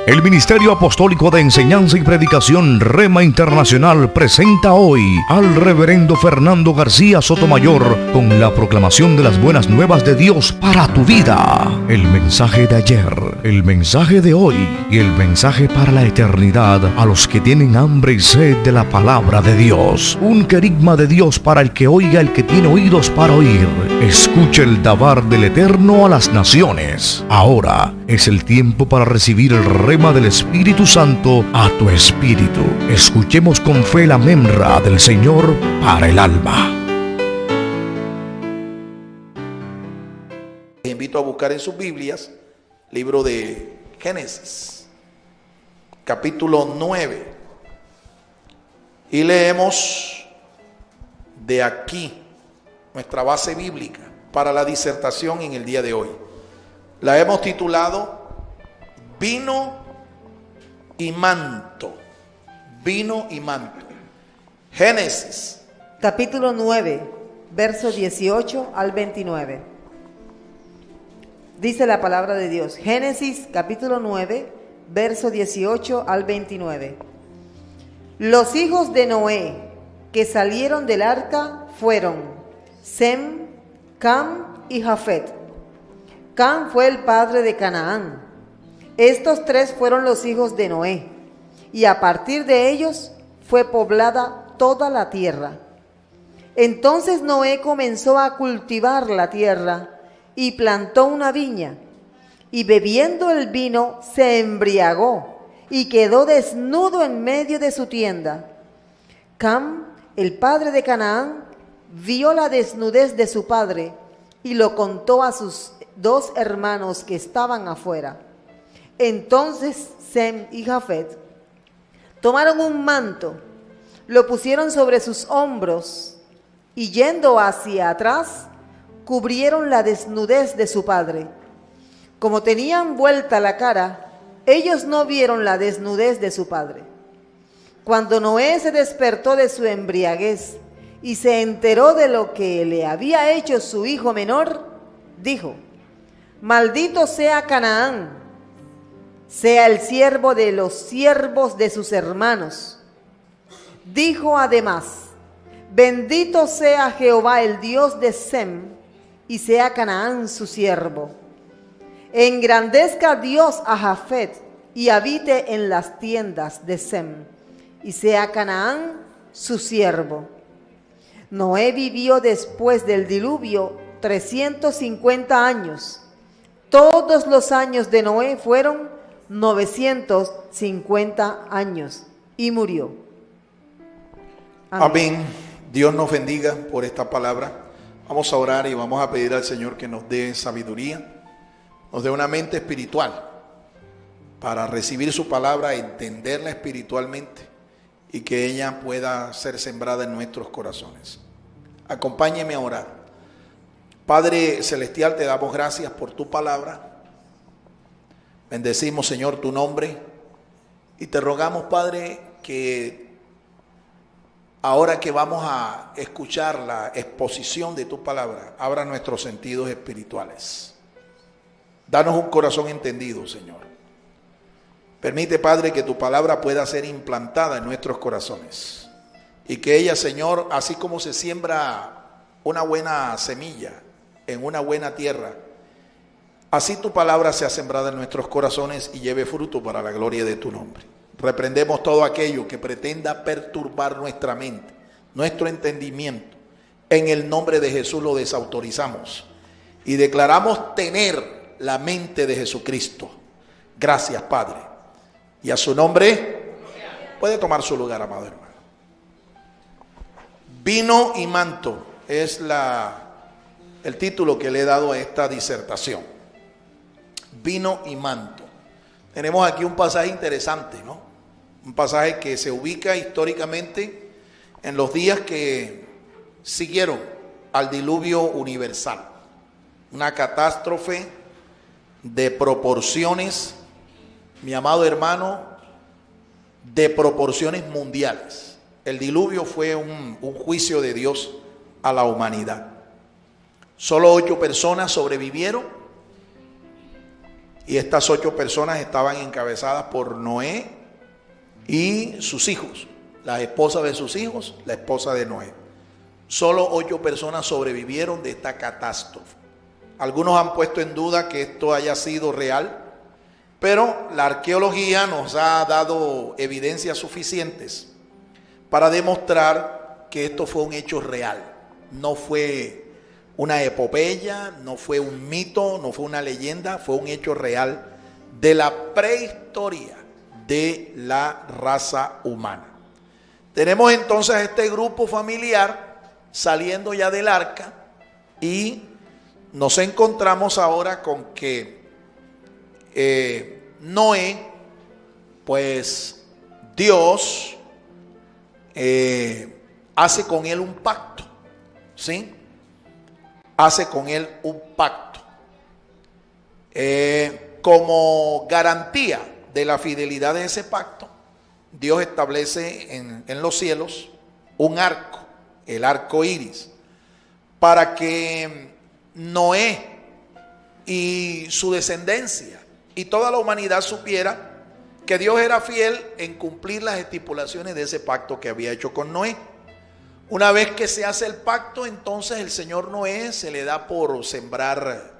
El Ministerio Apostólico de Enseñanza y Predicación Rema Internacional presenta hoy al Reverendo Fernando García Sotomayor con la proclamación de las buenas nuevas de Dios para tu vida. El mensaje de ayer, el mensaje de hoy y el mensaje para la eternidad a los que tienen hambre y sed de la palabra de Dios. Un querigma de Dios para el que oiga, el que tiene oídos para oír. Escucha el dabar del Eterno a las naciones. Ahora es el tiempo para recibir el rema del Espíritu Santo a tu espíritu. Escuchemos con fe la memra del Señor para el alma. Les invito a buscar en sus Biblias, libro de Génesis, capítulo 9. Y leemos de aquí nuestra base bíblica para la disertación en el día de hoy. La hemos titulado Vino y Manto. Vino y Manto. Génesis. Capítulo 9, versos 18 al 29. Dice la palabra de Dios. Génesis, capítulo 9, verso 18 al 29. Los hijos de Noé que salieron del arca fueron Sem, Cam y Jafet. Cam fue el padre de Canaán. Estos tres fueron los hijos de Noé, y a partir de ellos fue poblada toda la tierra. Entonces Noé comenzó a cultivar la tierra y plantó una viña, y bebiendo el vino se embriagó y quedó desnudo en medio de su tienda. Cam, el padre de Canaán, vio la desnudez de su padre y lo contó a sus dos hermanos que estaban afuera. Entonces Sem y Jafet tomaron un manto, lo pusieron sobre sus hombros y yendo hacia atrás, cubrieron la desnudez de su padre. Como tenían vuelta la cara, ellos no vieron la desnudez de su padre. Cuando Noé se despertó de su embriaguez y se enteró de lo que le había hecho su hijo menor, dijo: Maldito sea Canaán, sea el siervo de los siervos de sus hermanos. Dijo además: Bendito sea Jehová el Dios de Sem, y sea Canaán su siervo. Engrandezca Dios a Jafet, y habite en las tiendas de Sem, y sea Canaán su siervo. Noé vivió después del diluvio 350 años. Todos los años de Noé fueron 950 años y murió. Amén. Dios nos bendiga por esta palabra. Vamos a orar y vamos a pedir al Señor que nos dé sabiduría, nos dé una mente espiritual para recibir su palabra, entenderla espiritualmente y que ella pueda ser sembrada en nuestros corazones. Acompáñeme a orar. Padre Celestial, te damos gracias por tu palabra. Bendecimos, Señor, tu nombre. Y te rogamos, Padre, que ahora que vamos a escuchar la exposición de tu palabra, abra nuestros sentidos espirituales. Danos un corazón entendido, Señor. Permite, Padre, que tu palabra pueda ser implantada en nuestros corazones. Y que ella, Señor, así como se siembra una buena semilla en una buena tierra, así tu palabra sea sembrada en nuestros corazones y lleve fruto para la gloria de tu nombre. Reprendemos todo aquello que pretenda perturbar nuestra mente, nuestro entendimiento. En el nombre de Jesús lo desautorizamos y declaramos tener la mente de Jesucristo. Gracias, Padre. Y a su nombre puede tomar su lugar, amado hermano. Vino y manto es el título que le he dado a esta disertación. Vino y manto. Tenemos aquí un pasaje interesante, ¿no? Un pasaje que se ubica históricamente en los días que siguieron al diluvio universal. Una catástrofe de proporciones, mi amado hermano, de proporciones mundiales. El diluvio fue un juicio de Dios a la humanidad. Solo 8 personas sobrevivieron Y estas 8 personas estaban encabezadas por Noé y sus hijos, las esposas de sus hijos, la esposa de Noé. Solo 8 personas sobrevivieron de esta catástrofe. Algunos han puesto en duda que esto haya sido real, pero la arqueología nos ha dado evidencias suficientes para demostrar que esto fue un hecho real. No fue una epopeya, no fue un mito, no fue una leyenda, fue un hecho real de la prehistoria de la raza humana. Tenemos entonces a este grupo familiar saliendo ya del arca y nos encontramos ahora con que Noé, pues Dios hace con él un pacto, ¿sí? Hace con él un pacto como garantía de la fidelidad de ese pacto. Dios establece en los cielos un arco, el arco iris, para que Noé y su descendencia y toda la humanidad supiera que Dios era fiel en cumplir las estipulaciones de ese pacto que había hecho con Noé. Una vez que se hace el pacto, entonces el señor Noé se le da por sembrar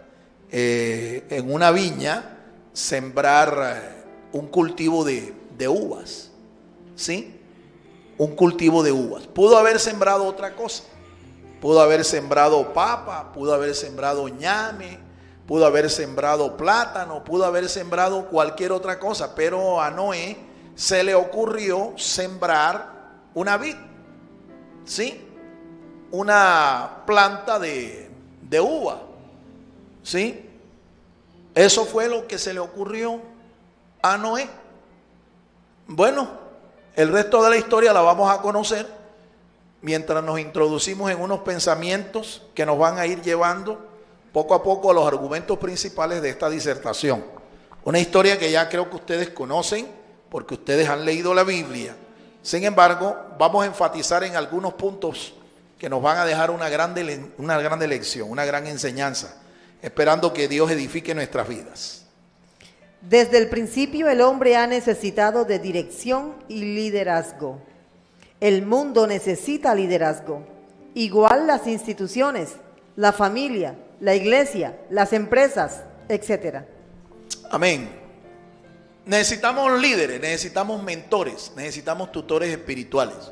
en una viña, sembrar un cultivo de uvas, ¿sí? Un cultivo de uvas. Pudo haber sembrado otra cosa. Pudo haber sembrado papa, pudo haber sembrado ñame, pudo haber sembrado plátano, pudo haber sembrado cualquier otra cosa, pero a Noé se le ocurrió sembrar una vid, ¿sí? Una planta de uva, ¿sí? Eso fue lo que se le ocurrió a Noé. Bueno, el resto de la historia la vamos a conocer mientras nos introducimos en unos pensamientos que nos van a ir llevando poco a poco a los argumentos principales de esta disertación. Una historia que ya creo que ustedes conocen porque ustedes han leído la Biblia. Sin embargo, vamos a enfatizar en algunos puntos que nos van a dejar una gran lección, una gran enseñanza, esperando que Dios edifique nuestras vidas. Desde el principio el hombre ha necesitado de dirección y liderazgo. El mundo necesita liderazgo. Igual las instituciones, la familia, la iglesia, las empresas, etc. Amén. Necesitamos líderes, necesitamos mentores, necesitamos tutores espirituales.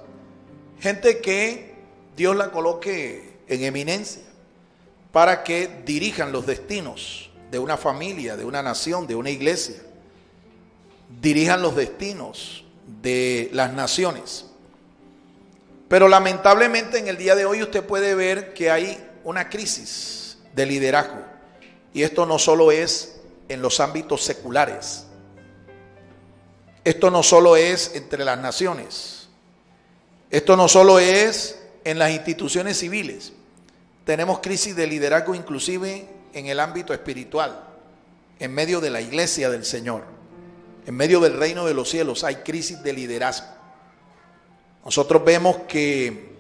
Gente que Dios la coloque en eminencia para que dirijan los destinos de una familia, de una nación, de una iglesia. Dirijan los destinos de las naciones. Pero lamentablemente en el día de hoy usted puede ver que hay una crisis de liderazgo. Y esto no solo es en los ámbitos seculares. Esto no solo es entre las naciones. Esto no solo es en las instituciones civiles. Tenemos crisis de liderazgo inclusive en el ámbito espiritual. En medio de la iglesia del Señor. En medio del reino de los cielos hay crisis de liderazgo. Nosotros vemos que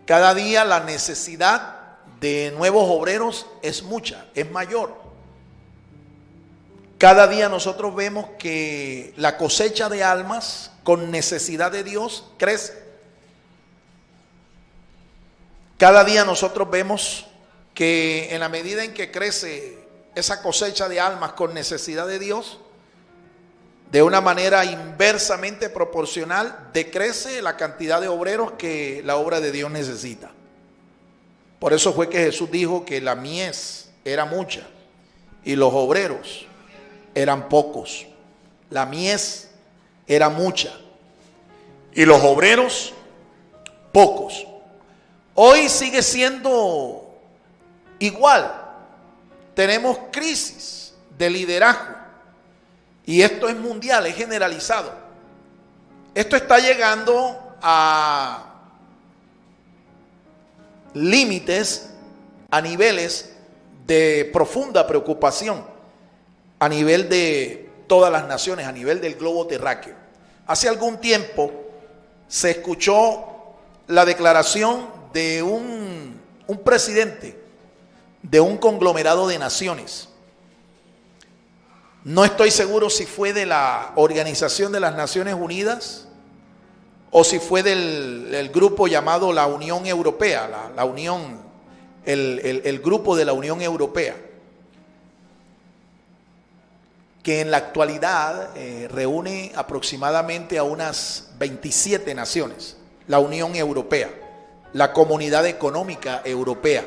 cada día la necesidad de nuevos obreros es mucha, es mayor. Cada día nosotros vemos que la cosecha de almas con necesidad de Dios crece. Cada día nosotros vemos que en la medida en que crece esa cosecha de almas con necesidad de Dios, de una manera inversamente proporcional, decrece la cantidad de obreros que la obra de Dios necesita. Por eso fue que Jesús dijo que la mies era mucha y los obreros eran pocos. La mies era mucha y los obreros pocos. Hoy sigue siendo igual. Tenemos crisis de liderazgo. Y esto es mundial, es generalizado. Esto está llegando a límites, a niveles de profunda preocupación, a nivel de todas las naciones, a nivel del globo terráqueo. Hace algún tiempo se escuchó la declaración de un presidente de un conglomerado de naciones. No estoy seguro si fue de la Organización de las Naciones Unidas o si fue del grupo llamado la Unión Europea, la Unión, el grupo de la Unión Europea, que en la actualidad reúne aproximadamente a unas 27 naciones, la Unión Europea, la Comunidad Económica Europea.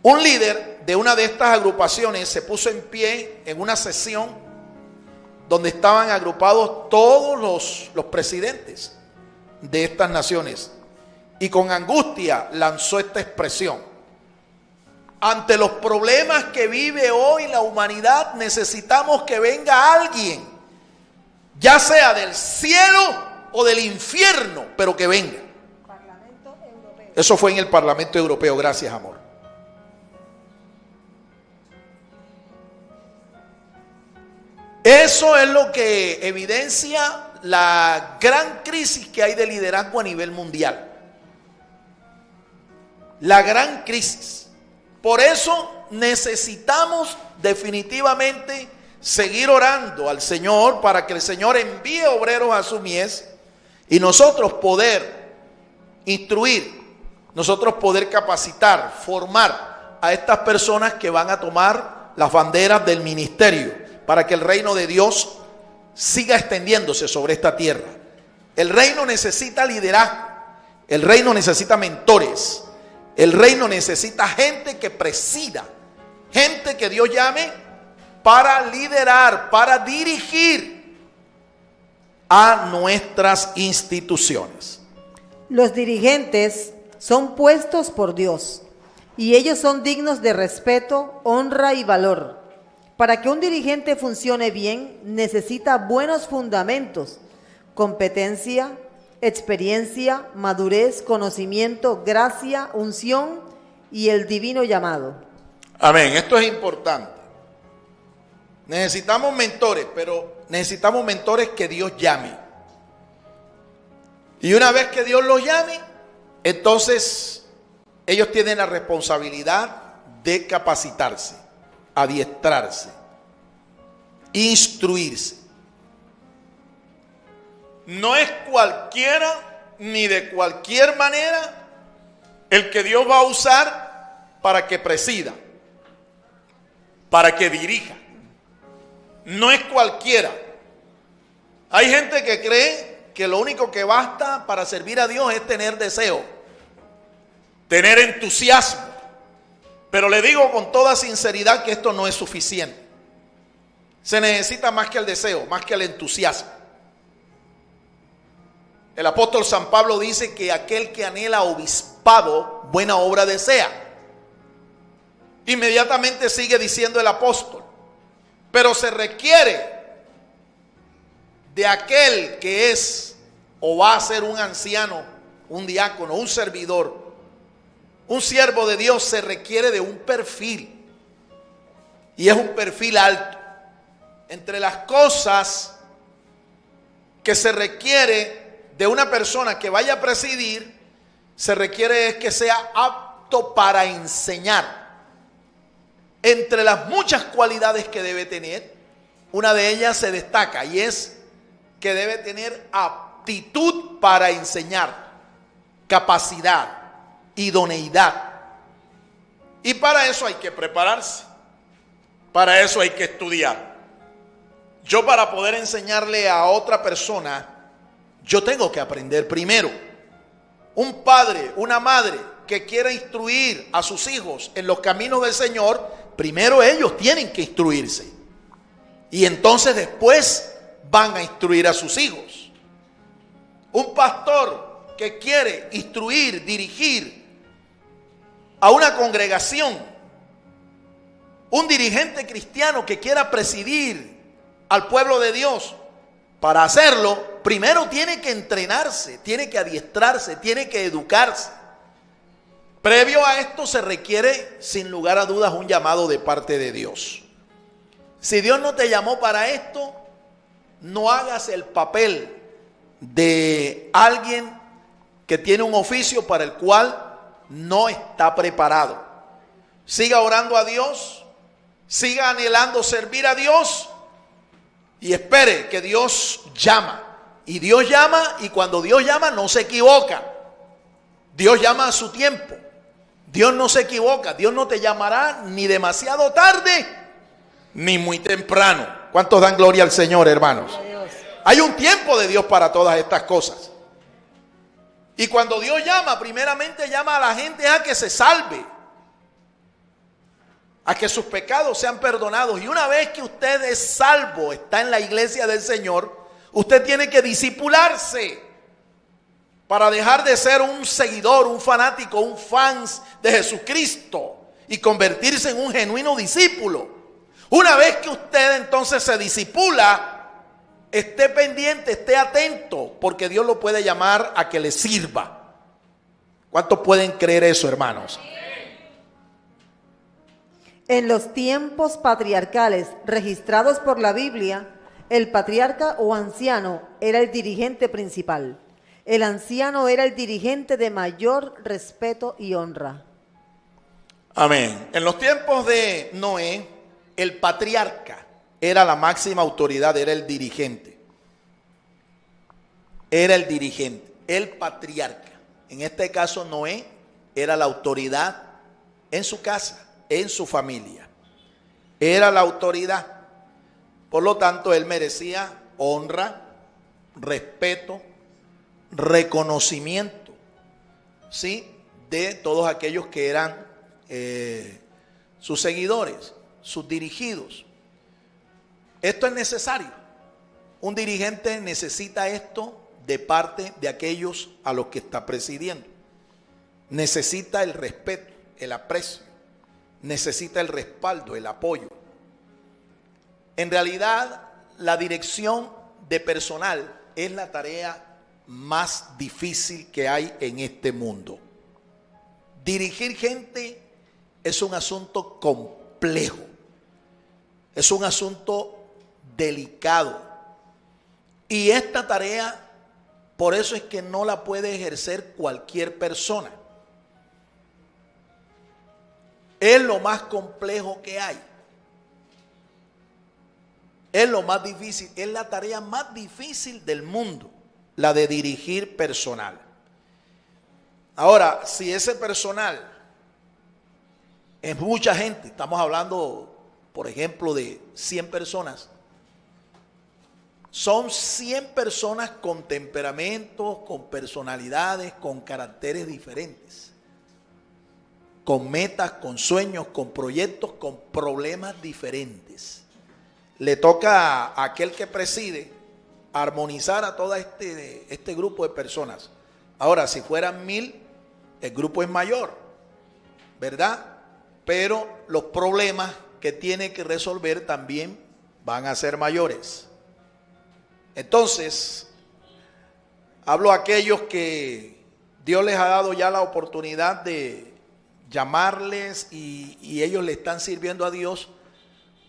Un líder de una de estas agrupaciones se puso en pie en una sesión donde estaban agrupados todos los presidentes de estas naciones y con angustia lanzó esta expresión: ante los problemas que vive hoy la humanidad necesitamos que venga alguien, ya sea del cielo o del infierno, pero que venga. Eso fue en el Parlamento Europeo. Gracias, amor. Eso es lo que evidencia la gran crisis que hay de liderazgo a nivel mundial. La gran crisis. Por eso necesitamos definitivamente seguir orando al Señor para que el Señor envíe obreros a su mies y nosotros poder instruir, nosotros poder capacitar, formar a estas personas que van a tomar las banderas del ministerio para que el reino de Dios siga extendiéndose sobre esta tierra. El reino necesita liderazgo, el reino necesita mentores, el reino necesita gente que presida, gente que Dios llame para liderar, para dirigir a nuestras instituciones. Los dirigentes son puestos por Dios y ellos son dignos de respeto, honra y valor. Para que un dirigente funcione bien, necesita buenos fundamentos, competencia, experiencia, madurez, conocimiento, gracia, unción y el divino llamado. Amén, esto es importante. Necesitamos mentores, pero necesitamos mentores que Dios llame. Y una vez que Dios los llame, entonces ellos tienen la responsabilidad de capacitarse, adiestrarse, instruirse. No es cualquiera ni de cualquier manera el que Dios va a usar para que presida, para que dirija. No es cualquiera. Hay gente que cree que lo único que basta para servir a Dios es tener deseo, tener entusiasmo. Pero le digo con toda sinceridad que esto no es suficiente. Se necesita más que el deseo, más que el entusiasmo. El apóstol San Pablo dice que aquel que anhela obispado, buena obra desea. Inmediatamente sigue diciendo el apóstol: pero se requiere de aquel que es o va a ser un anciano, un diácono, un servidor, un siervo de Dios. Se requiere de un perfil, y es un perfil alto. Entre las cosas que se requiere de una persona que vaya a presidir, se requiere es que sea apto para enseñar. Entre las muchas cualidades que debe tener, una de ellas se destaca y es que debe tener aptitud para enseñar, capacidad, idoneidad. Y para eso hay que prepararse, para eso hay que estudiar. Yo, para poder enseñarle a otra persona, yo tengo que aprender primero. Un padre, una madre que quiera instruir a sus hijos en los caminos del Señor, primero ellos tienen que instruirse. Y entonces después van a instruir a sus hijos. Un pastor que quiere instruir, dirigir a una congregación, un dirigente cristiano que quiera presidir al pueblo de Dios, para hacerlo, primero tiene que entrenarse, tiene que adiestrarse, tiene que educarse. Previo a esto se requiere, sin lugar a dudas, un llamado de parte de Dios. Si Dios no te llamó para esto, no hagas el papel de alguien que tiene un oficio para el cual no está preparado. Siga orando a Dios, siga anhelando servir a Dios y espere que Dios llama. Y Dios llama, y cuando Dios llama no se equivoca. Dios llama a su tiempo. Dios no se equivoca. Dios no te llamará ni demasiado tarde ni muy temprano. ¿Cuántos dan gloria al Señor, hermanos? Hay un tiempo de Dios para todas estas cosas. Y cuando Dios llama, primeramente llama a la gente a que se salve, a que sus pecados sean perdonados. Y una vez que usted es salvo, está en la iglesia del Señor, usted tiene que discipularse para dejar de ser un seguidor, un fanático, un fan de Jesucristo y convertirse en un genuino discípulo. Una vez que usted entonces se discipula, esté pendiente, esté atento, porque Dios lo puede llamar a que le sirva. ¿Cuántos pueden creer eso, hermanos? En los tiempos patriarcales registrados por la Biblia, el patriarca o anciano era el dirigente principal. El anciano era el dirigente de mayor respeto y honra. Amén. En los tiempos de Noé, el patriarca era la máxima autoridad, era el dirigente. Era el dirigente, el patriarca. En este caso, Noé era la autoridad en su casa, en su familia. Era la autoridad. Por lo tanto, él merecía honra, respeto, reconocimiento, ¿sí?, de todos aquellos que eran sus seguidores, sus dirigidos. Esto es necesario. Un dirigente necesita esto de parte de aquellos a los que está presidiendo. Necesita el respeto, el aprecio, necesita el respaldo, el apoyo. En realidad, la dirección de personal es la tarea más difícil que hay en este mundo. Dirigir gente es un asunto complejo, es un asunto delicado, y esta tarea, por eso es que no la puede ejercer cualquier persona. Es lo más complejo que hay. Es lo más difícil, es la tarea más difícil del mundo, la de dirigir personal. Ahora, si ese personal es mucha gente, estamos hablando, por ejemplo, de 100 personas, son 100 personas con temperamentos, con personalidades, con caracteres diferentes, con metas, con sueños, con proyectos, con problemas diferentes. Le toca a aquel que preside armonizar a todo este grupo de personas. Ahora, si fueran 1000, el grupo es mayor, ¿verdad? Pero los problemas que tiene que resolver también van a ser mayores. Entonces, hablo a aquellos que Dios les ha dado ya la oportunidad de llamarles y ellos le están sirviendo a Dios.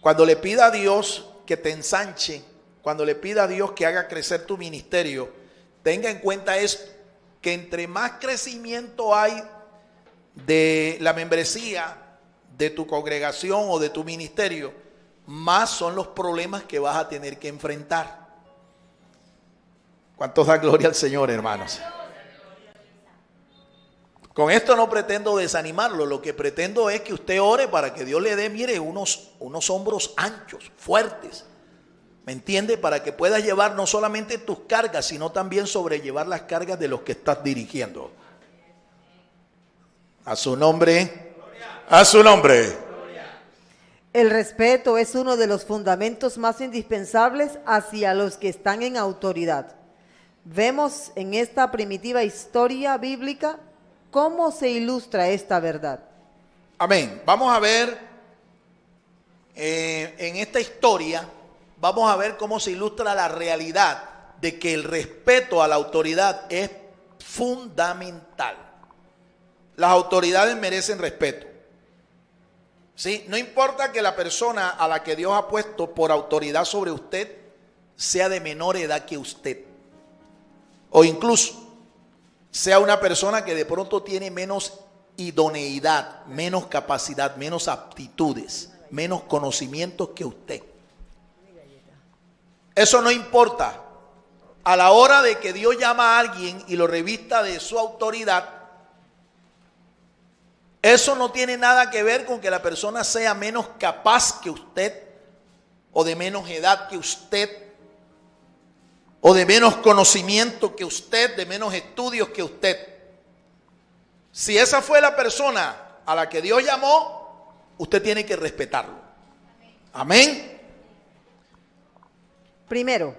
Cuando le pida a Dios que te ensanche, cuando le pida a Dios que haga crecer tu ministerio, tenga en cuenta esto, que entre más crecimiento hay de la membresía de tu congregación o de tu ministerio, más son los problemas que vas a tener que enfrentar. ¿Cuántos dan gloria al Señor, hermanos? Con esto no pretendo desanimarlo, lo que pretendo es que usted ore para que Dios le dé, mire, unos hombros anchos, fuertes, ¿me entiende? Para que puedas llevar no solamente tus cargas, sino también sobrellevar las cargas de los que estás dirigiendo. A su nombre, a su nombre. El respeto es uno de los fundamentos más indispensables hacia los que están en autoridad. Vemos en esta primitiva historia bíblica cómo se ilustra esta verdad. Amén. Vamos a ver en esta historia, vamos a ver cómo se ilustra la realidad de que el respeto a la autoridad es fundamental. Las autoridades merecen respeto. ¿Sí? No importa que la persona a la que Dios ha puesto por autoridad sobre usted sea de menor edad que usted, o incluso sea una persona que de pronto tiene menos idoneidad, menos capacidad, menos aptitudes. menos conocimientos que usted. Eso no importa. A la hora de que Dios llama a alguien y lo revista de su autoridad, eso no tiene nada que ver con que la persona sea menos capaz que usted, o de menos edad que usted, o de menos conocimiento que usted, de menos estudios que usted. Si esa fue la persona a la que Dios llamó, usted tiene que respetarlo. Amén. Primero,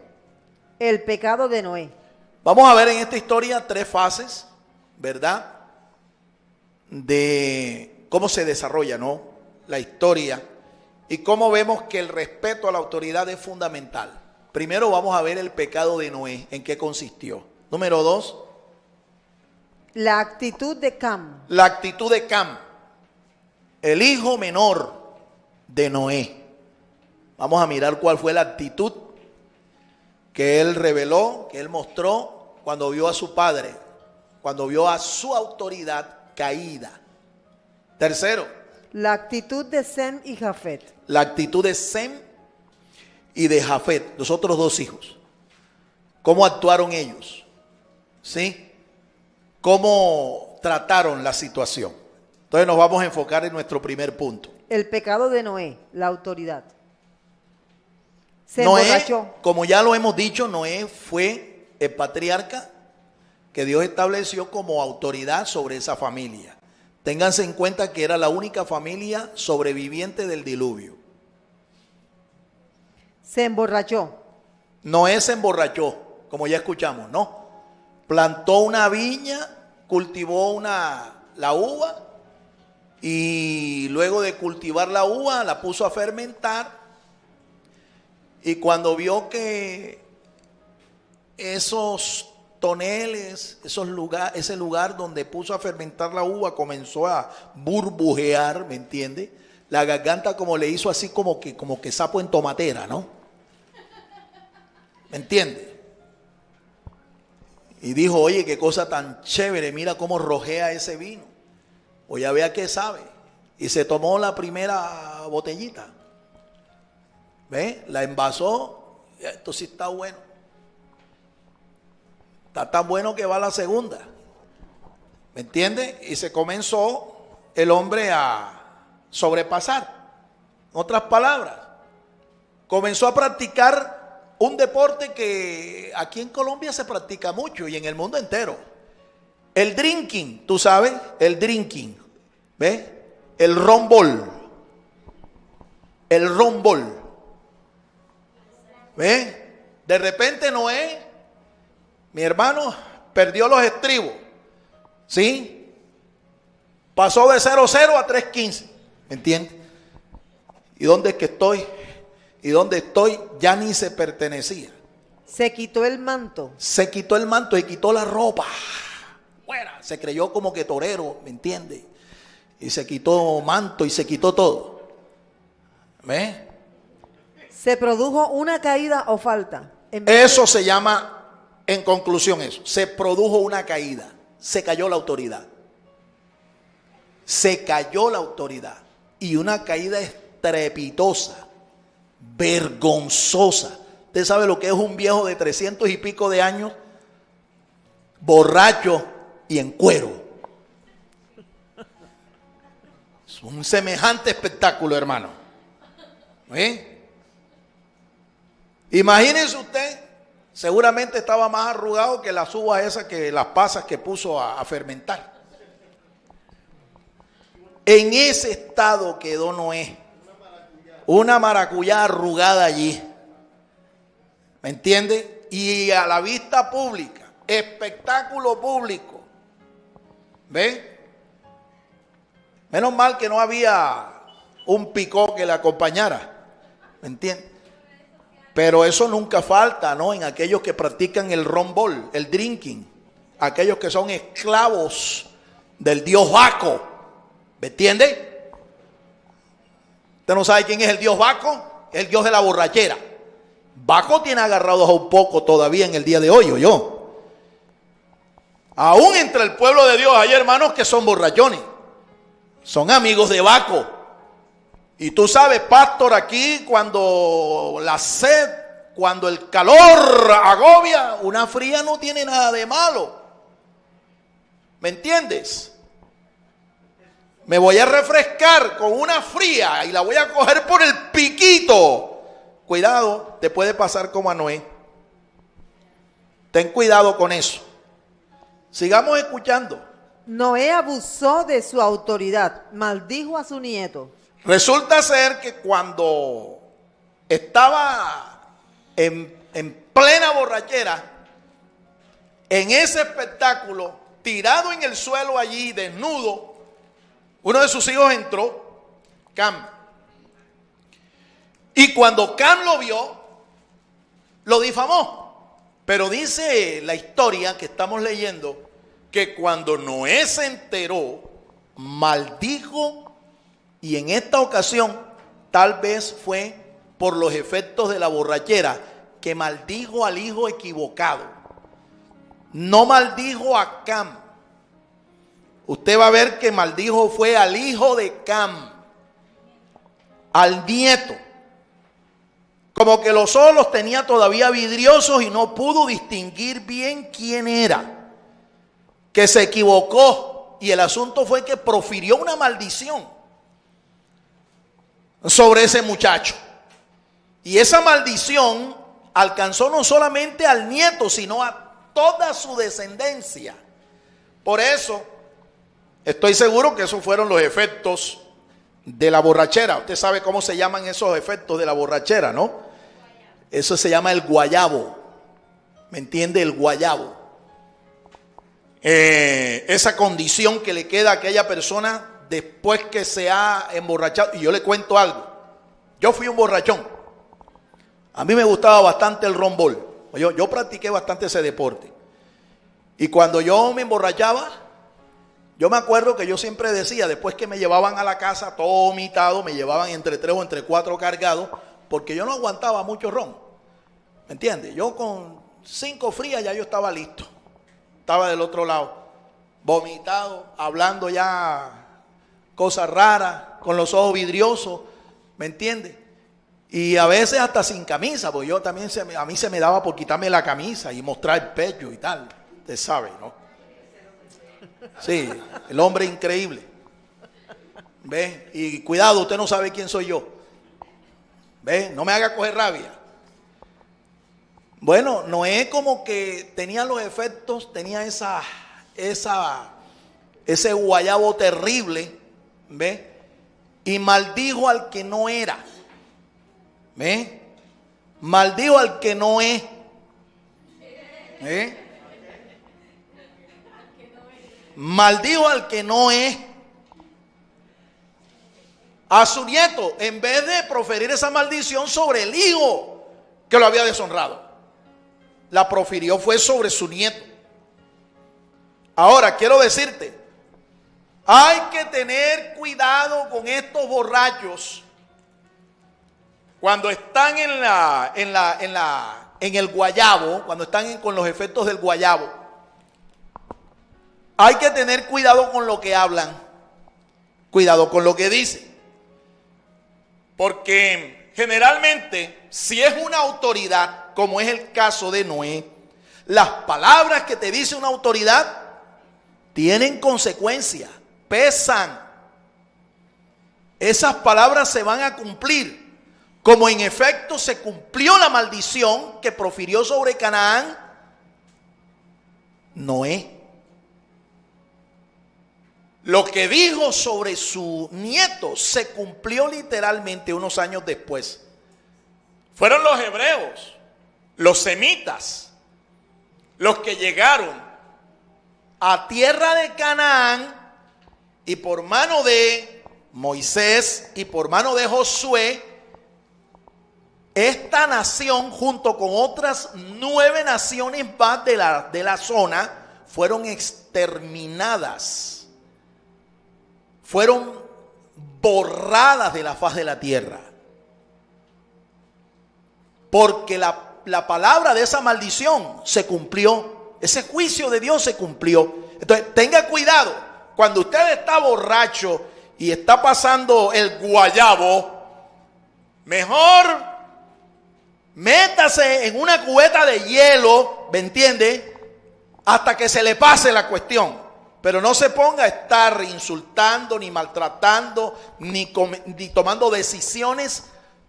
el pecado de Noé. Vamos a ver en esta historia 3 fases, ¿verdad? De cómo se desarrolla, ¿no?, la historia y cómo vemos que el respeto a la autoridad es fundamental. Primero vamos a ver el pecado de Noé, en qué consistió. Número 2. La actitud de Cam. La actitud de Cam, el hijo menor de Noé. Vamos a mirar cuál fue la actitud que él reveló, que él mostró cuando vio a su padre, cuando vio a su autoridad caída. Tercero, La actitud de Sem y Jafet. la actitud de Sem y de Jafet, los otros 2 hijos. ¿Cómo actuaron ellos? ¿Sí? ¿Cómo trataron la situación? Entonces nos vamos a enfocar en nuestro primer punto. El pecado de Noé, la autoridad. Se Noé, emborrachó. como ya lo hemos dicho, Noé fue el patriarca que Dios estableció como autoridad sobre esa familia. Ténganse en cuenta que era la única familia sobreviviente del diluvio. Se emborrachó. Noé se emborrachó, como ya escuchamos, ¿no? Plantó una viña, cultivó la uva y luego de cultivar la uva la puso a fermentar. Y cuando vio que esos toneles, ese lugar donde puso a fermentar la uva comenzó a burbujear, ¿me entiende? La garganta como le hizo así como que sapo en tomatera, ¿no? ¿Me entiende? Y dijo, oye, qué cosa tan chévere, mira cómo rojea ese vino. O ya vea qué sabe. Y se tomó la primera botellita. ¿Ve? La envasó. Esto sí está bueno. Está tan bueno que va a la segunda. ¿Me entiende? Y se comenzó el hombre a sobrepasar. En otras palabras, comenzó a practicar un deporte que aquí en Colombia se practica mucho y en el mundo entero. El drinking, tú sabes, el drinking. ¿Ves? El rombol. El rombol. ¿Ves? De repente Noé, mi hermano, perdió los estribos. ¿Sí? Pasó de 0-0 a 3-15. ¿Me entiendes? ¿Y dónde es que estoy? Y donde estoy ya ni se pertenecía. Se quitó el manto. Se quitó el manto y quitó la ropa. Fuera. Se creyó como que torero, ¿me entiende? Y se quitó manto y se quitó todo. ¿Ves? Se produjo una caída o falta. Eso se llama, en conclusión eso, se produjo una caída. Se cayó la autoridad. Se cayó la autoridad. Y una caída estrepitosa. Vergonzosa. Usted sabe lo que es un viejo de 300 y pico de años, borracho y en cuero. Es un semejante espectáculo, hermano. Imagínense usted, seguramente estaba más arrugado que las uvas esas, que las pasas que puso a fermentar. En ese estado quedó Noé. Una maracuyá arrugada allí. ¿Me entiende? Y a la vista pública. Espectáculo público. ¿Ve? Menos mal que no había un picó que le acompañara. ¿Me entiende? Pero eso nunca falta, ¿no? En aquellos que practican el rombol, el drinking. Aquellos que son esclavos del dios Baco. ¿Me entiende? ¿Usted no sabe quién es el dios Baco? El dios de la borrachera. Baco tiene agarrados a un poco todavía en el día de hoy, ¿o yo? Aún entre el pueblo de Dios hay hermanos que son borrachones. Son amigos de Baco. Y tú sabes, pastor, aquí cuando la sed, cuando el calor agobia, una fría no tiene nada de malo. ¿Me entiendes? Me voy a refrescar con una fría y la voy a coger por el piquito. Cuidado, te puede pasar como a Noé. Ten cuidado con eso. Sigamos escuchando. Noé abusó de su autoridad, maldijo a su nieto. Resulta ser que cuando estaba en plena borrachera, en ese espectáculo, tirado en el suelo allí, desnudo, uno de sus hijos entró, Cam. Y cuando Cam lo vio, lo difamó. Pero dice la historia que estamos leyendo, que cuando Noé se enteró, maldijo. Y en esta ocasión, tal vez fue por los efectos de la borrachera, que maldijo al hijo equivocado. No maldijo a Cam. Usted va a ver que maldijo fue al hijo de Cam, al nieto. Como que los ojos los tenía todavía vidriosos y no pudo distinguir bien quién era. Que se equivocó y el asunto fue que profirió una maldición sobre ese muchacho. Y esa maldición alcanzó no solamente al nieto, sino a toda su descendencia. Por eso, estoy seguro que esos fueron los efectos de la borrachera. Usted sabe cómo se llaman esos efectos de la borrachera, ¿no? Eso se llama el guayabo. ¿Me entiende? El guayabo. Esa condición que le queda a aquella persona después que se ha emborrachado. Y yo le cuento algo. Yo fui un borrachón. A mí me gustaba bastante el rombol. Yo practiqué bastante ese deporte. Y cuando yo me emborrachaba, yo me acuerdo que yo siempre decía, después que me llevaban a la casa todo vomitado, me llevaban entre 3 o entre 4 cargados, porque yo no aguantaba mucho ron. ¿Me entiendes? Yo con 5 frías ya yo estaba listo. Estaba del otro lado, vomitado, hablando ya cosas raras, con los ojos vidriosos, ¿me entiendes? Y a veces hasta sin camisa, porque yo también a mí se me daba por quitarme la camisa y mostrar el pecho y tal. Usted sabe, ¿no? Sí, el hombre increíble. ¿Ve? Y cuidado, usted no sabe quién soy yo. ¿Ve? No me haga coger rabia. Bueno, Noé como que tenía los efectos, tenía ese guayabo terrible, ¿ve? Y maldijo al que no era, ¿ve? Maldijo al que no es, ¿ve? Maldijo al que no es. A su nieto, en vez de proferir esa maldición sobre el hijo que lo había deshonrado, la profirió fue sobre su nieto. Ahora quiero decirte, hay que tener cuidado con estos borrachos cuando están en el guayabo, cuando están con los efectos del guayabo. Hay que tener cuidado con lo que hablan, cuidado con lo que dicen, porque generalmente si es una autoridad, como es el caso de Noé, las palabras que te dice una autoridad tienen consecuencias, pesan. Esas palabras se van a cumplir, como en efecto se cumplió la maldición que profirió sobre Canaán Noé. Lo que dijo sobre su nieto se cumplió literalmente unos años después. Fueron los hebreos, los semitas, los que llegaron a tierra de Canaán y por mano de Moisés y por mano de Josué, esta nación junto con otras 9 naciones más de la zona fueron exterminadas, fueron borradas de la faz de la tierra. Porque la palabra de esa maldición se cumplió. Ese juicio de Dios se cumplió. Entonces, tenga cuidado. Cuando usted está borracho y está pasando el guayabo, Mejor métase en una cubeta de hielo, ¿me entiende? Hasta que se le pase la cuestión. Pero no se ponga a estar insultando, ni maltratando, ni tomando decisiones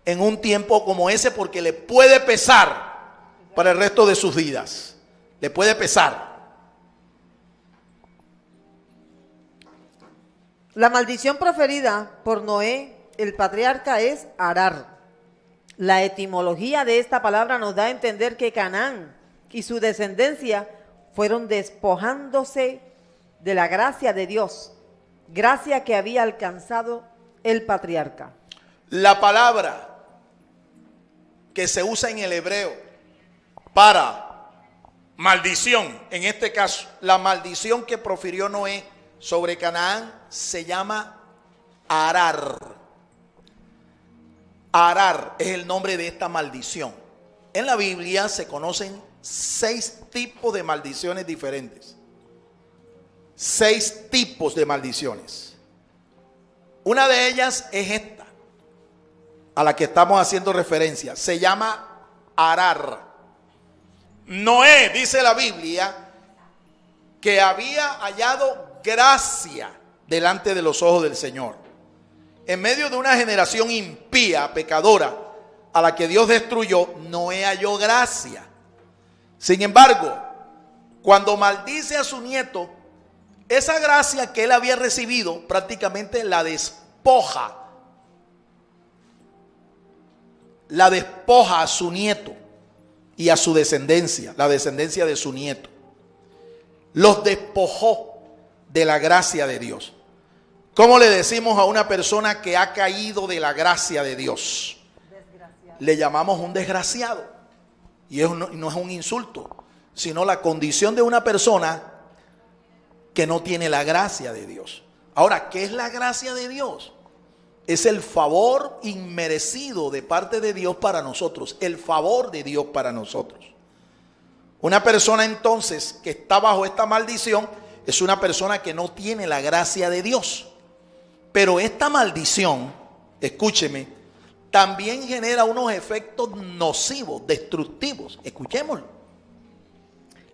en un tiempo como ese, porque le puede pesar para el resto de sus vidas. Le puede pesar. La maldición proferida por Noé, el patriarca, es arar. La etimología de esta palabra nos da a entender que Canaán y su descendencia fueron despojándose de la gracia de Dios, gracia que había alcanzado el patriarca. La palabra que se usa en el hebreo para maldición, en este caso, la maldición que profirió Noé sobre Canaán se llama arar. Arar es el nombre de esta maldición. En la Biblia se conocen 6 tipos de maldiciones diferentes. 6 tipos de maldiciones. Una de ellas es esta, a la que estamos haciendo referencia. Se llama arar. Noé, dice la Biblia, que había hallado gracia delante de los ojos del Señor. En medio de una generación impía, pecadora, a la que Dios destruyó, Noé halló gracia. Sin embargo, cuando maldice a su nieto, esa gracia que él había recibido prácticamente la despoja. La despoja a su nieto y a su descendencia, la descendencia de su nieto. Los despojó de la gracia de Dios. ¿Cómo le decimos a una persona que ha caído de la gracia de Dios? Le llamamos un desgraciado. Y eso no es un insulto, sino la condición de una persona que no tiene la gracia de Dios. Ahora, ¿qué es la gracia de Dios? Es el favor inmerecido de parte de Dios para nosotros, el favor de Dios para nosotros. Una persona entonces que está bajo esta maldición es una persona que no tiene la gracia de Dios. Pero esta maldición, escúcheme, también genera unos efectos nocivos, destructivos. Escuchémoslo.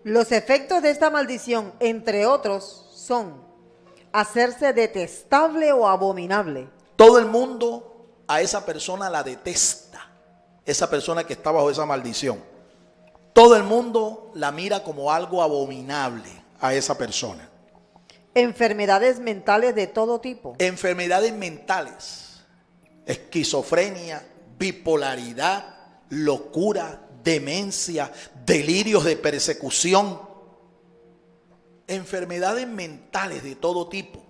Los efectos de esta maldición, entre otros, son hacerse detestable o abominable. Todo el mundo a esa persona la detesta, esa persona que está bajo esa maldición. Todo el mundo la mira como algo abominable a esa persona. Enfermedades mentales de todo tipo. Enfermedades mentales, esquizofrenia, bipolaridad, locura, demencia, delirios de persecución, enfermedades mentales de todo tipo,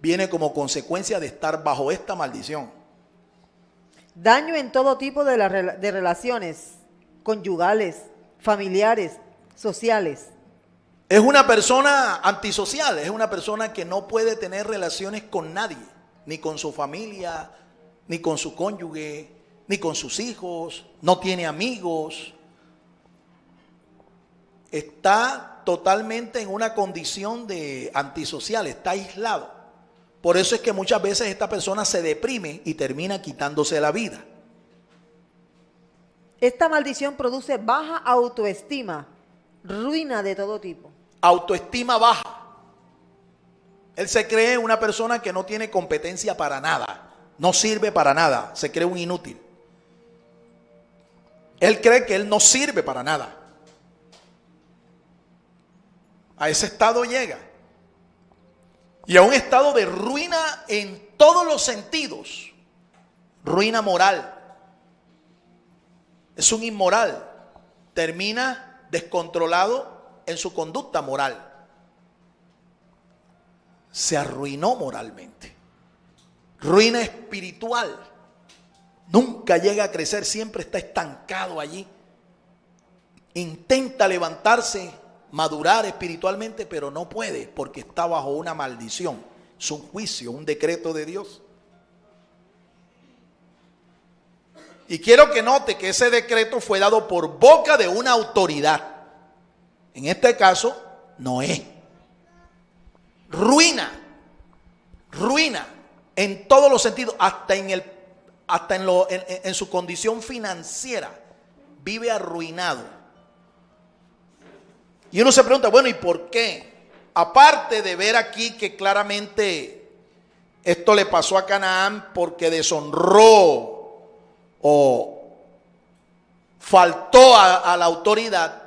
viene como consecuencia de estar bajo esta maldición. Daño en todo tipo de relaciones conyugales, familiares, sociales. Es una persona antisocial, es una persona que no puede tener relaciones con nadie, ni con su familia, ni con su cónyuge, ni con sus hijos, no tiene amigos. Está totalmente en una condición de antisocial, está aislado. Por eso es que muchas veces esta persona se deprime y termina quitándose la vida. Esta maldición produce baja autoestima, ruina de todo tipo. Autoestima baja. Él se cree una persona que no tiene competencia para nada, no sirve para nada, se cree un inútil. Él cree que él no sirve para nada. A ese estado llega. Y a un estado de ruina en todos los sentidos. Ruina moral. Es un inmoral. Termina descontrolado en su conducta moral. Se arruinó moralmente. Ruina espiritual. Nunca llega a crecer, siempre está estancado allí. Intenta levantarse, madurar espiritualmente, pero no puede porque está bajo una maldición. Es un juicio, un decreto de Dios. Y quiero que note que ese decreto fue dado por boca de una autoridad. En este caso, Noé. Ruina, ruina en todos los sentidos, hasta en el hasta en su condición financiera, vive arruinado. Y uno se pregunta, bueno, ¿y por qué? Aparte de ver aquí que claramente esto le pasó a Canaán porque deshonró o faltó a la autoridad,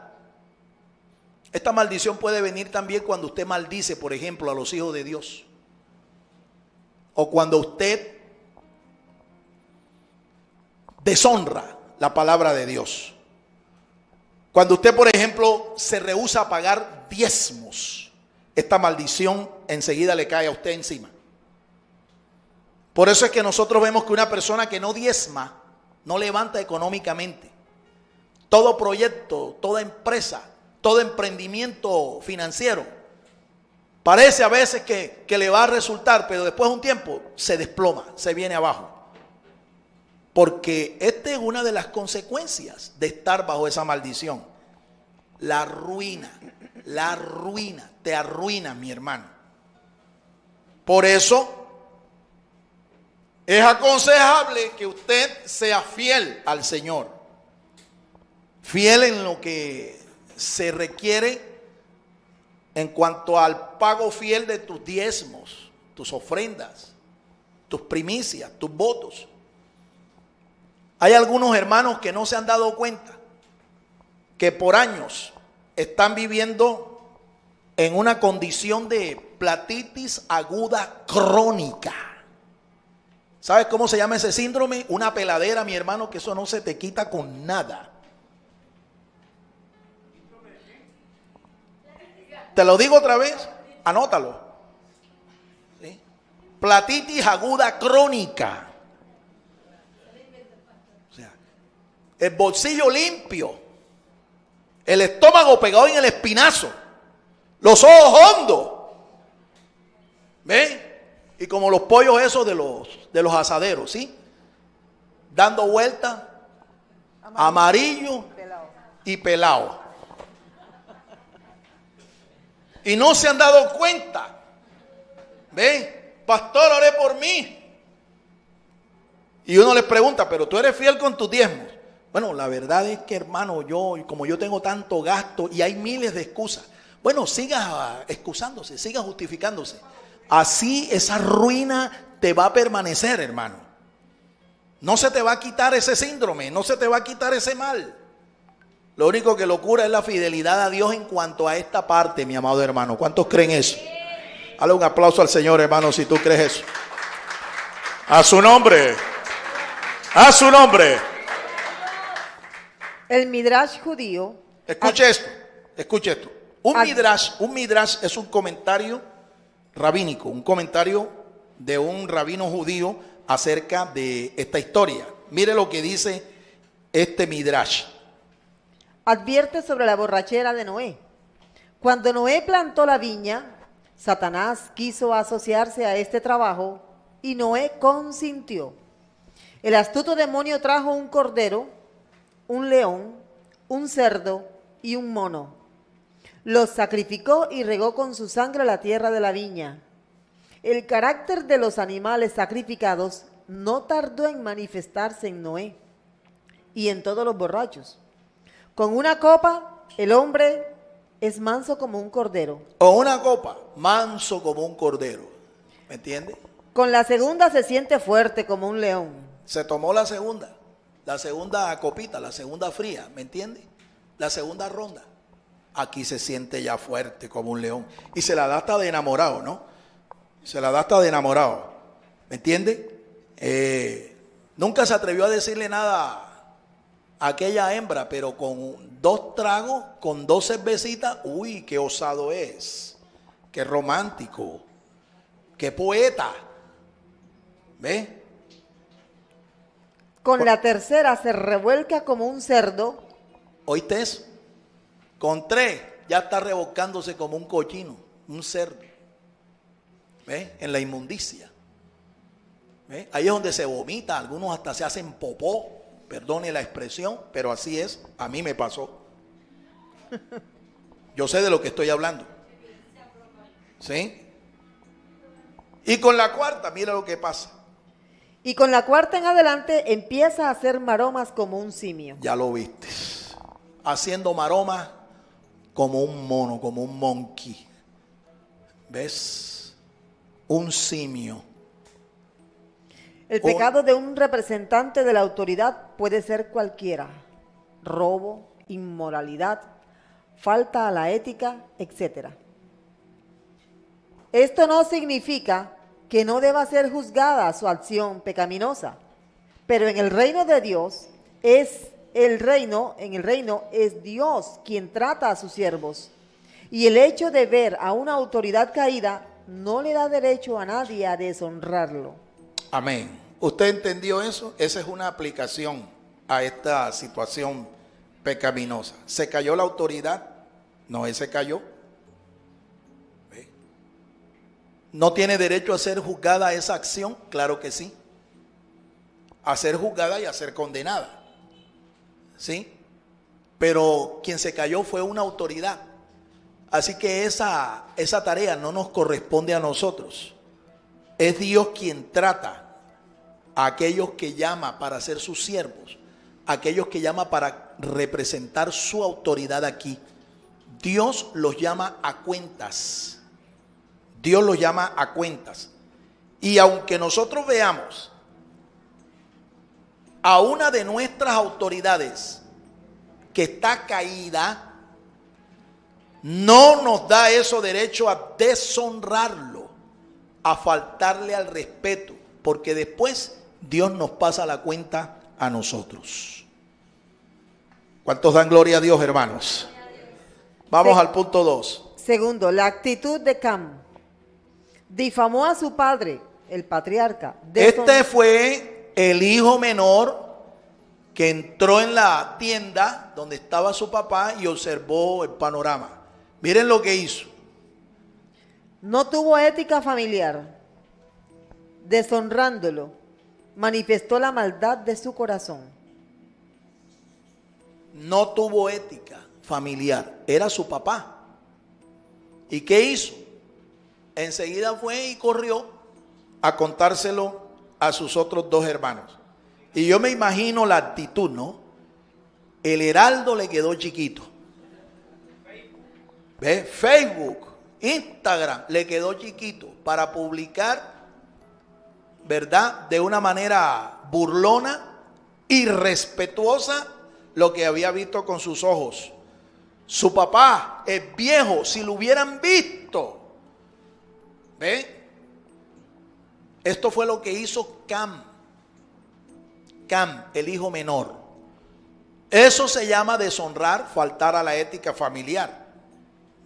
esta maldición puede venir también cuando usted maldice, por ejemplo, a los hijos de Dios. O cuando usted deshonra la palabra de Dios. Cuando usted, por ejemplo, se rehúsa a pagar diezmos, esta maldición enseguida le cae a usted encima. Por eso es que nosotros vemos que una persona que no diezma, no levanta económicamente. Todo proyecto, toda empresa, todo emprendimiento financiero, parece a veces que le va a resultar, pero después de un tiempo se desploma, se viene abajo. Porque esta es una de las consecuencias de estar bajo esa maldición. La ruina, te arruina, mi hermano. Por eso es aconsejable que usted sea fiel al Señor. Fiel en lo que se requiere en cuanto al pago fiel de tus diezmos, tus ofrendas, tus primicias, tus votos. Hay algunos hermanos que no se han dado cuenta que por años están viviendo en una condición de platitis aguda crónica. ¿Sabes cómo se llama ese síndrome? Una peladera, mi hermano, que eso no se te quita con nada. Te lo digo otra vez, anótalo. ¿Sí? Platitis aguda crónica. O sea, el bolsillo limpio, el estómago pegado en el espinazo, los ojos hondos. ¿Ven? Y como los pollos esos de los asaderos, ¿sí? Dando vueltas, amarillo y pelado. Y no se han dado cuenta. ¿Ven? Pastor, oré por mí. Y uno les pregunta, pero tú eres fiel con tus diezmos. Bueno, la verdad es que, hermano, como yo tengo tanto gasto y hay miles de excusas. Bueno, siga excusándose, siga justificándose. Así esa ruina te va a permanecer, hermano. No se te va a quitar ese síndrome, no se te va a quitar ese mal. Lo único que lo cura es la fidelidad a Dios en cuanto a esta parte, mi amado hermano. ¿Cuántos creen eso? Dale un aplauso al Señor, hermano, si tú crees eso. A su nombre. A su nombre. El midrash judío. Escuche esto. Escuche esto. Un midrash es un comentario rabínico, un comentario de un rabino judío acerca de esta historia. Mire lo que dice este midrash. Advierte sobre la borrachera de Noé. Cuando Noé plantó la viña, Satanás quiso asociarse a este trabajo y Noé consintió. El astuto demonio trajo un cordero, un león, un cerdo y un mono. Los sacrificó y regó con su sangre la tierra de la viña. El carácter de los animales sacrificados no tardó en manifestarse en Noé y en todos los borrachos. Con una copa, el hombre es manso como un cordero. Con una copa, manso como un cordero. ¿Me entiende? Con la segunda se siente fuerte como un león. Se tomó la segunda copita, la segunda fría, ¿me entiende? La segunda ronda. Aquí se siente ya fuerte como un león. Y se la da hasta de enamorado, ¿no? Se la da hasta de enamorado. ¿Me entiende? Nunca se atrevió a decirle nada a aquella hembra, pero con 2 tragos, con 2 cervecitas, uy, qué osado es. Qué romántico. Qué poeta. ¿Ve? Con la tercera se revuelca como un cerdo. ¿Oíste eso? Con 3 ya está revolcándose como un cochino, un cerdo. ¿Ve? En la inmundicia. ¿Ve? Ahí es donde se vomita, algunos hasta se hacen popó, perdone la expresión, pero así es, a mí me pasó. Yo sé de lo que estoy hablando. ¿Sí? Y con la cuarta, mira lo que pasa. Y con la cuarta en adelante empieza a hacer maromas como un simio. Ya lo viste. Haciendo maromas como un mono, como un monkey. ¿Ves? Un simio. El pecado de un representante de la autoridad puede ser cualquiera: robo, inmoralidad, falta a la ética, etc. Esto no significa que no deba ser juzgada su acción pecaminosa, pero en el reino de Dios en el reino es Dios quien trata a sus siervos, y el hecho de ver a una autoridad caída no le da derecho a nadie a deshonrarlo. Amén. ¿Usted entendió eso? Esa es una aplicación a esta situación pecaminosa. ¿Se cayó la autoridad? No, él se cayó. ¿Ve? ¿No tiene derecho a ser juzgada esa acción? Claro que sí. A ser juzgada y a ser condenada. ¿Sí? Pero quien se cayó fue una autoridad. Así que esa tarea no nos corresponde a nosotros. Es Dios quien trata a aquellos que llama para ser sus siervos, a aquellos que llama para representar su autoridad aquí. Dios los llama a cuentas. Dios los llama a cuentas. Y aunque nosotros veamos a una de nuestras autoridades que está caída, no nos da eso derecho a deshonrarlo, a faltarle al respeto, porque después Dios nos pasa la cuenta a nosotros. ¿Cuántos dan gloria a Dios, hermanos? Vamos al punto 2. Segundo, la actitud de Cam. Difamó a su padre, el patriarca. Este fue el hijo menor que entró en la tienda donde estaba su papá y observó el panorama. Miren lo que hizo. No tuvo ética familiar. Deshonrándolo, manifestó la maldad de su corazón. No tuvo ética familiar. Era su papá. ¿Y qué hizo? Enseguida fue y corrió a contárselo a sus otros dos hermanos. Y yo me imagino la actitud, ¿no? El heraldo le quedó chiquito. ¿Ve? Facebook, Instagram le quedó chiquito para publicar, ¿verdad? De una manera burlona, irrespetuosa, lo que había visto con sus ojos. Su papá es viejo, si lo hubieran visto. ¿Ve? Esto fue lo que hizo Cam, el hijo menor. Eso se llama deshonrar, faltar a la ética familiar.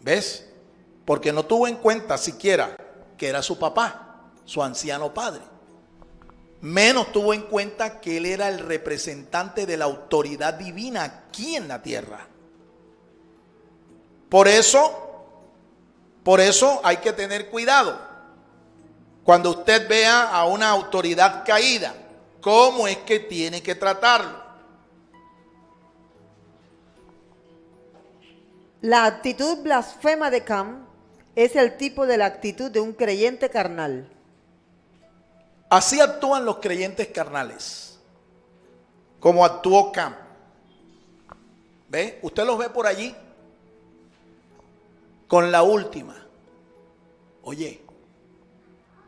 ¿Ves? Porque no tuvo en cuenta siquiera que era su papá, su anciano padre. Menos tuvo en cuenta que él era el representante de la autoridad divina aquí en la tierra. Por eso hay que tener cuidado. Cuando usted vea a una autoridad caída, ¿cómo es que tiene que tratarlo? La actitud blasfema de Cam es el tipo de la actitud de un creyente carnal. Así actúan los creyentes carnales, como actuó Cam. ¿Ve? Usted los ve por allí con la última. Oye,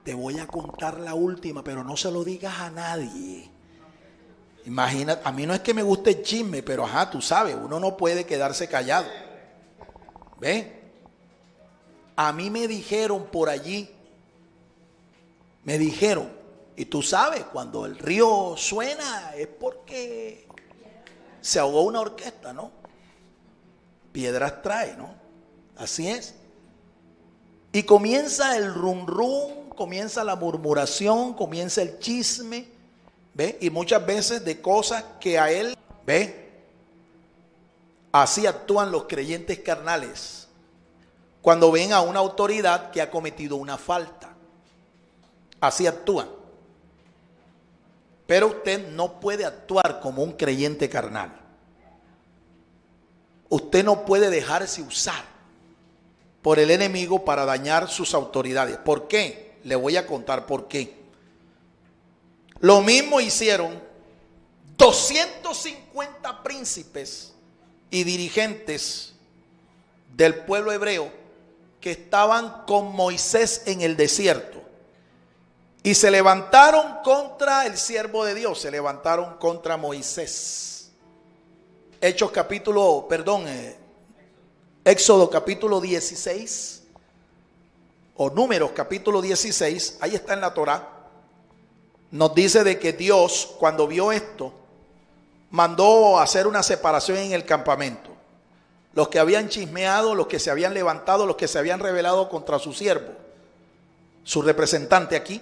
te voy a contar la última, pero no se lo digas a nadie. Imagina, a mí no es que me guste el chisme, pero ajá, tú sabes, uno no puede quedarse callado. ¿Ve? A mí me dijeron por allí, y tú sabes, cuando el río suena es porque se ahogó una orquesta, ¿no? Piedras trae, ¿no? Así es. Y comienza el rum rum, comienza la murmuración, comienza el chisme, ¿ve? Y muchas veces de cosas que a él, ¿ve? Así actúan los creyentes carnales cuando ven a una autoridad que ha cometido una falta. Así actúan. Pero usted no puede actuar como un creyente carnal. Usted no puede dejarse usar por el enemigo para dañar sus autoridades. ¿Por qué? Le voy a contar por qué. Lo mismo hicieron 250 príncipes y dirigentes del pueblo hebreo que estaban con Moisés en el desierto. Y se levantaron contra el siervo de Dios, se levantaron contra Moisés. Éxodo capítulo 16, o Números capítulo 16, ahí está en la Torá. Nos dice de que Dios, cuando vio esto, mandó hacer una separación en el campamento. Los que habían chismeado, los que se habían levantado, los que se habían rebelado contra su siervo, su representante aquí,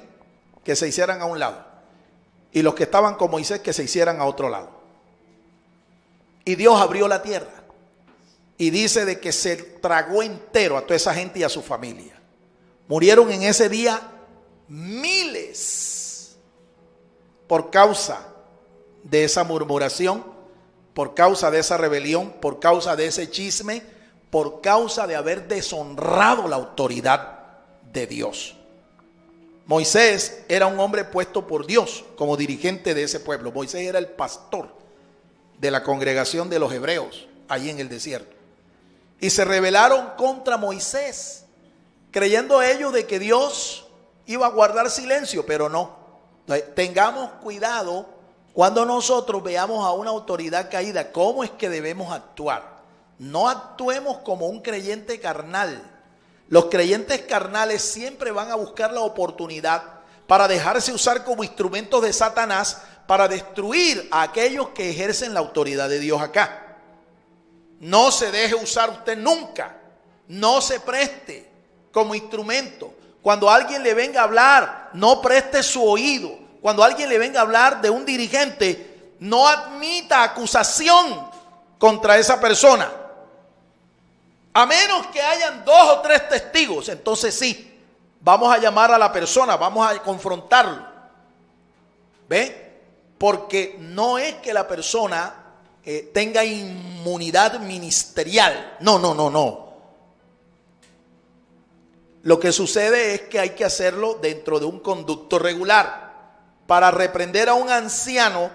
que se hicieran a un lado. Y los que estaban con Moisés, que se hicieran a otro lado. Y Dios abrió la tierra. Y dice de que se tragó entero a toda esa gente y a su familia. Murieron en ese día miles por causa de esa murmuración, por causa de esa rebelión, por causa de ese chisme, por causa de haber deshonrado la autoridad de Dios. Moisés era un hombre puesto por Dios como dirigente de ese pueblo. Moisés era el pastor de la congregación de los hebreos allí en el desierto. Y se rebelaron contra Moisés, creyendo ellos de que Dios iba a guardar silencio, pero no. Tengamos cuidado cuando nosotros veamos a una autoridad caída, cómo es que debemos actuar. No actuemos como un creyente carnal. Los creyentes carnales siempre van a buscar la oportunidad para dejarse usar como instrumentos de Satanás para destruir a aquellos que ejercen la autoridad de Dios acá. No se deje usar usted nunca. No se preste como instrumento. Cuando alguien le venga a hablar, no preste su oído. Cuando alguien le venga a hablar de un dirigente, no admita acusación contra esa persona. A menos que hayan 2 o 3 testigos, entonces sí, vamos a llamar a la persona, vamos a confrontarlo. ¿Ve? Porque no es que la persona tenga inmunidad ministerial. No. Lo que sucede es que hay que hacerlo dentro de un conducto regular. Para reprender a un anciano,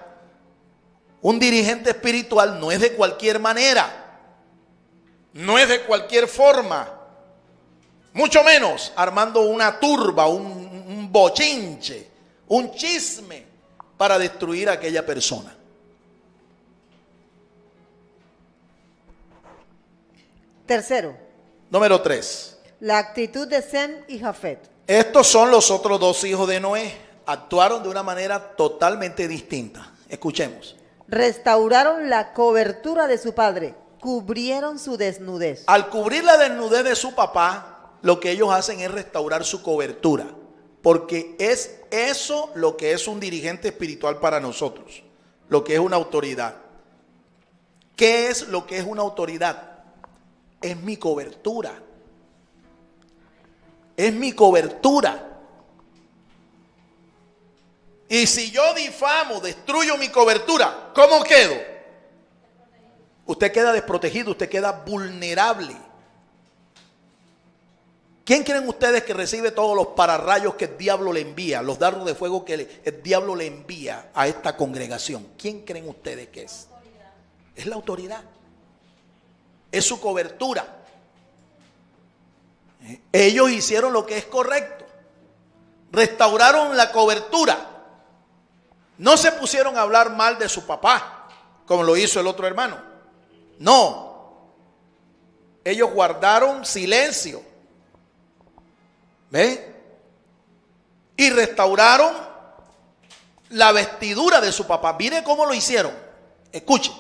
un dirigente espiritual, no es de cualquier manera. No es de cualquier forma, mucho menos armando una turba, un bochinche, un chisme para destruir a aquella persona. Tercero. Número 3. La actitud de Sem y Jafet. Estos son los otros 2 hijos de Noé. Actuaron de una manera totalmente distinta. Escuchemos. Restauraron la cobertura de su padre. Cubrieron su desnudez. Al cubrir la desnudez de su papá, lo que ellos hacen es restaurar su cobertura, porque es eso lo que es un dirigente espiritual para nosotros, lo que es una autoridad. ¿Qué es lo que es una autoridad? Es mi cobertura. Es mi cobertura. Y si yo difamo, destruyo mi cobertura, ¿cómo quedo? Usted queda desprotegido, usted queda vulnerable. ¿Quién creen ustedes que recibe todos los pararrayos que el diablo le envía, los dardos de fuego que el diablo le envía a esta congregación? ¿Quién creen ustedes que es? Es la autoridad. Es su cobertura. Ellos hicieron lo que es correcto. Restauraron la cobertura. No se pusieron a hablar mal de su papá, como lo hizo el otro hermano. No, ellos guardaron silencio, ¿ve? Y restauraron la vestidura de su papá. Mire cómo lo hicieron. Escuchen.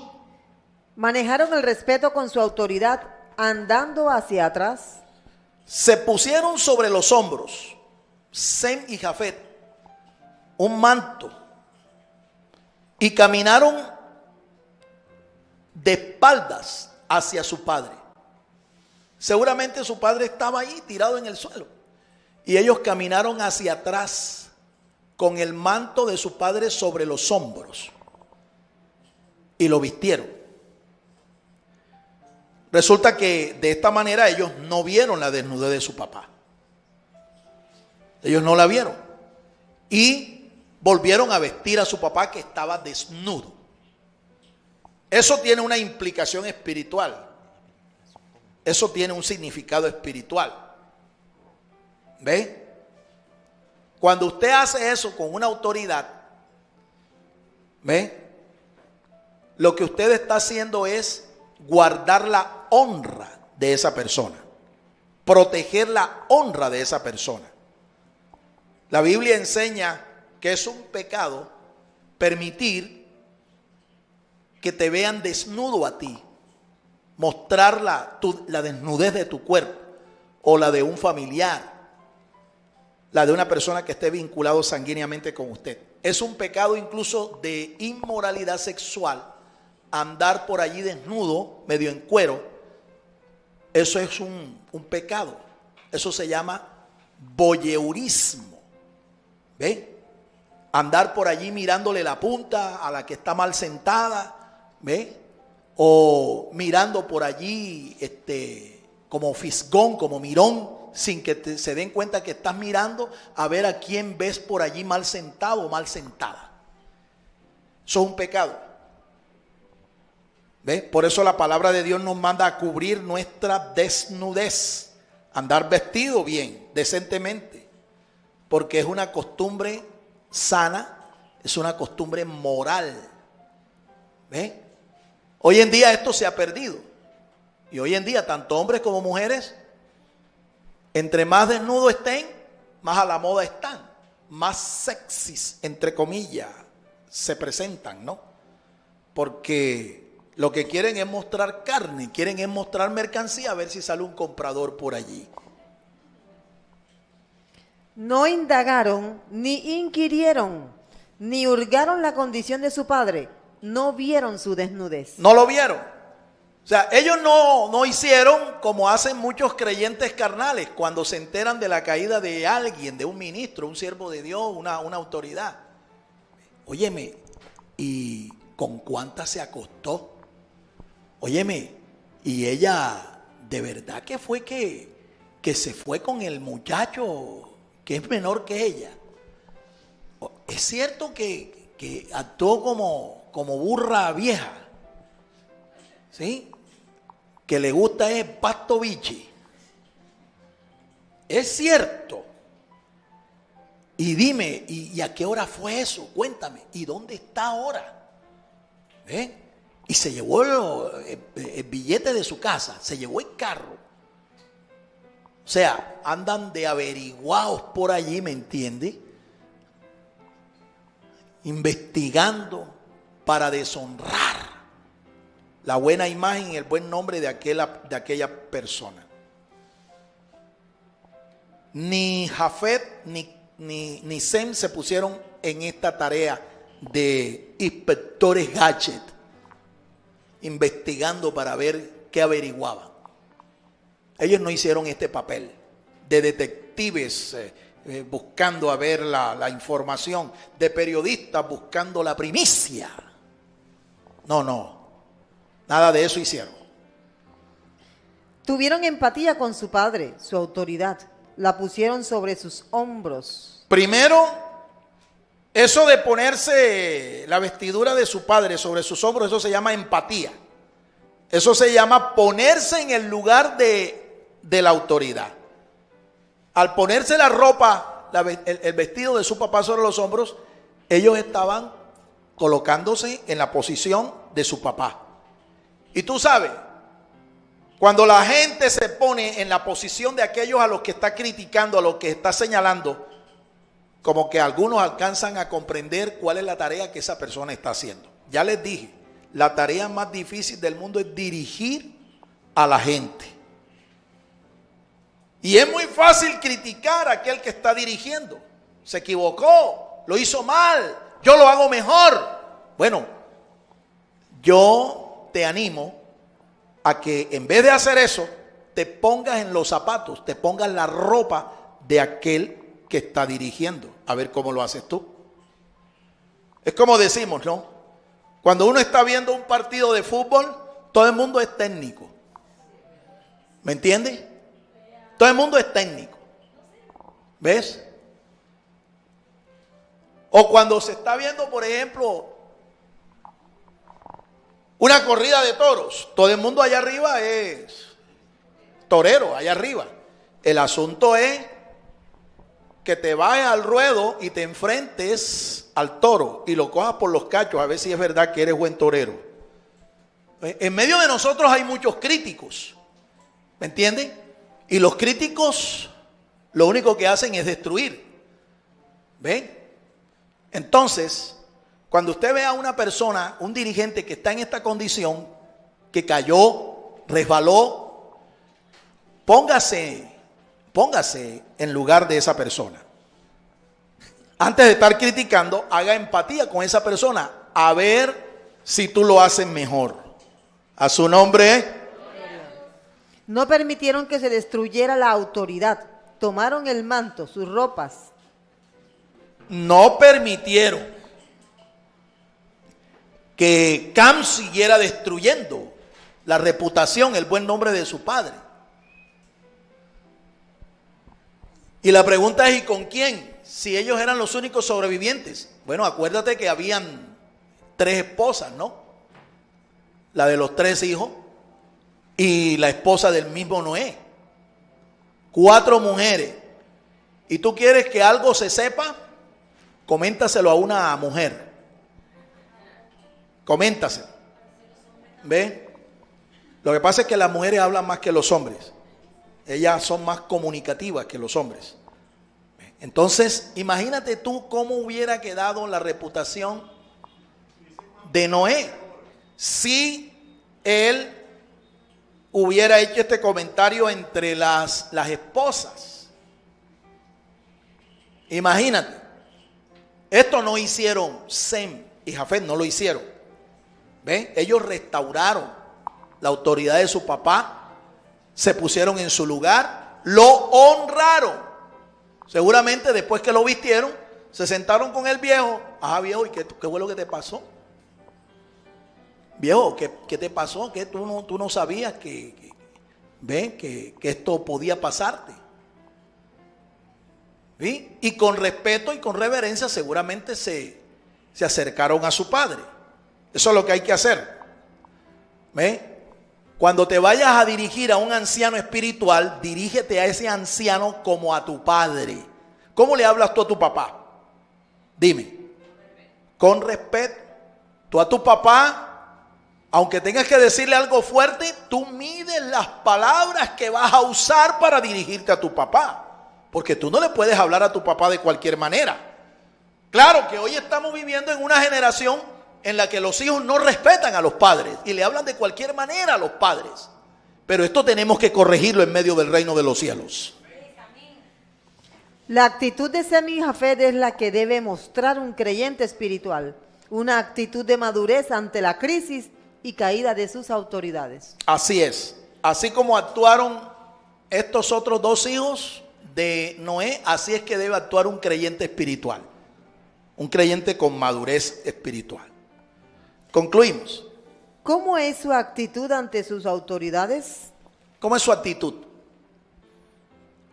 Manejaron el respeto con su autoridad andando hacia atrás. Se pusieron sobre los hombros, Sem y Jafet, un manto y caminaron de espaldas hacia su padre. Seguramente su padre estaba ahí tirado en el suelo y ellos caminaron hacia atrás con el manto de su padre sobre los hombros y lo vistieron. Resulta que de esta manera ellos no vieron la desnudez de su papá. Ellos no la vieron. Y volvieron a vestir a su papá que estaba desnudo. Eso tiene una implicación espiritual. Eso tiene un significado espiritual. ¿Ve? Cuando usted hace eso con una autoridad, ¿ve? Lo que usted está haciendo es guardar la honra de esa persona, proteger la honra de esa persona. La Biblia enseña que es un pecado permitir que te vean desnudo a ti, mostrar la desnudez de tu cuerpo o la de un familiar, la de una persona que esté vinculado sanguíneamente con usted. Es un pecado incluso de inmoralidad sexual andar por allí desnudo, medio en cuero. Eso es un pecado. Eso se llama voyeurismo. ¿Ve? Andar por allí mirándole la punta a la que está mal sentada, ¿ve? O mirando por allí como fisgón, como mirón, sin que se den cuenta que estás mirando a ver a quién ves por allí mal sentado o mal sentada. Eso es un pecado. ¿Ve? Por eso la palabra de Dios nos manda a cubrir nuestra desnudez, andar vestido bien, decentemente, porque es una costumbre sana, es una costumbre moral. ¿Ve? Hoy en día esto se ha perdido. Y hoy en día, tanto hombres como mujeres, entre más desnudos estén, más a la moda están. Más sexys, entre comillas, se presentan, ¿no? Porque lo que quieren es mostrar carne, quieren es mostrar mercancía, a ver si sale un comprador por allí. No indagaron, ni inquirieron, ni hurgaron la condición de su padre. No vieron su desnudez. No lo vieron. O sea, ellos no hicieron como hacen muchos creyentes carnales cuando se enteran de la caída de alguien, de un ministro, un siervo de Dios, una autoridad. Óyeme, ¿y con cuánta se acostó? Óyeme, y ella de verdad que fue que se fue con el muchacho que es menor que ella. Es cierto que actuó como burra vieja, ¿sí? Que le gusta es pasto bichi. Es cierto. Y dime, ¿y a qué hora fue eso? Cuéntame. ¿Y dónde está ahora? ¿Ve? Y se llevó el billete de su casa, se llevó el carro. O sea, andan de averiguados por allí, ¿me entiende? Investigando para deshonrar la buena imagen y el buen nombre de aquella persona. Ni Jafet ni Sem se pusieron en esta tarea de inspectores gadget, investigando para ver qué averiguaban. Ellos no hicieron este papel de detectives buscando a ver la información, de periodistas buscando la primicia. No, nada de eso hicieron. Tuvieron empatía con su padre, su autoridad. La pusieron sobre sus hombros. Primero, eso de ponerse la vestidura de su padre sobre sus hombros, eso se llama empatía. Eso se llama ponerse en el lugar de la autoridad. Al ponerse la ropa, el vestido de su papá sobre los hombros, ellos estaban colocándose en la posición de su papá. Y tú sabes, cuando la gente se pone en la posición de aquellos a los que está criticando, a los que está señalando, como que algunos alcanzan a comprender cuál es la tarea que esa persona está haciendo. Ya les dije, la tarea más difícil del mundo es dirigir a la gente. Y es muy fácil criticar a aquel que está dirigiendo. Se equivocó, lo hizo mal, yo lo hago mejor. Bueno, yo te animo a que en vez de hacer eso, te pongas en los zapatos, te pongas la ropa de aquel que está dirigiendo. A ver cómo lo haces tú. Es como decimos, ¿no? Cuando uno está viendo un partido de fútbol, todo el mundo es técnico. ¿Me entiendes? Todo el mundo es técnico. ¿Ves? O cuando se está viendo, por ejemplo, una corrida de toros, todo el mundo allá arriba es torero, allá arriba. El asunto es que te vayas al ruedo y te enfrentes al toro y lo cojas por los cachos, a ver si es verdad que eres buen torero. En medio de nosotros hay muchos críticos, ¿me entienden? Y los críticos lo único que hacen es destruir. ¿Ven? Entonces, cuando usted ve a una persona, un dirigente que está en esta condición, que cayó, resbaló, póngase en lugar de esa persona. Antes de estar criticando, haga empatía con esa persona, a ver si tú lo haces mejor. A su nombre. No permitieron que se destruyera la autoridad. Tomaron el manto, sus ropas. No permitieron que Cam siguiera destruyendo la reputación, el buen nombre de su padre. Y la pregunta es, ¿y con quién? Si ellos eran los únicos sobrevivientes. Bueno, acuérdate que habían 3 esposas, ¿no? La de los 3 hijos y la esposa del mismo Noé. 4 mujeres. ¿Y tú quieres que algo se sepa? Coméntaselo a una mujer. Coméntaselo. ¿Ve? Lo que pasa es que las mujeres hablan más que los hombres. Ellas son más comunicativas que los hombres. Entonces, imagínate tú cómo hubiera quedado la reputación de Noé si él hubiera hecho este comentario entre las esposas. Imagínate. Esto no hicieron Sem y Jafet, no lo hicieron. ¿Ven? Ellos restauraron la autoridad de su papá, se pusieron en su lugar, lo honraron. Seguramente después que lo vistieron, se sentaron con el viejo. Ajá, viejo, ¿y qué fue lo que te pasó? Viejo, ¿qué te pasó? ¿Qué tú no sabías que esto podía pasarte? ¿Sí? Y con respeto y con reverencia seguramente se acercaron a su padre. Eso es lo que hay que hacer. ¿Ve? Cuando te vayas a dirigir a un anciano espiritual, dirígete a ese anciano como a tu padre. ¿Cómo le hablas tú a tu papá? Dime. Con respeto. Tú a tu papá, aunque tengas que decirle algo fuerte, tú mides las palabras que vas a usar para dirigirte a tu papá. Porque tú no le puedes hablar a tu papá de cualquier manera. Claro que hoy estamos viviendo en una generación en la que los hijos no respetan a los padres y le hablan de cualquier manera a los padres. Pero esto tenemos que corregirlo en medio del reino de los cielos. La actitud de Sem y Jafet es la que debe mostrar un creyente espiritual. Una actitud de madurez ante la crisis y caída de sus autoridades. Así es. Así como actuaron estos otros 2 hijos de Noé, así es que debe actuar un creyente espiritual. Un creyente con madurez espiritual. Concluimos. ¿Cómo es su actitud ante sus autoridades? ¿Cómo es su actitud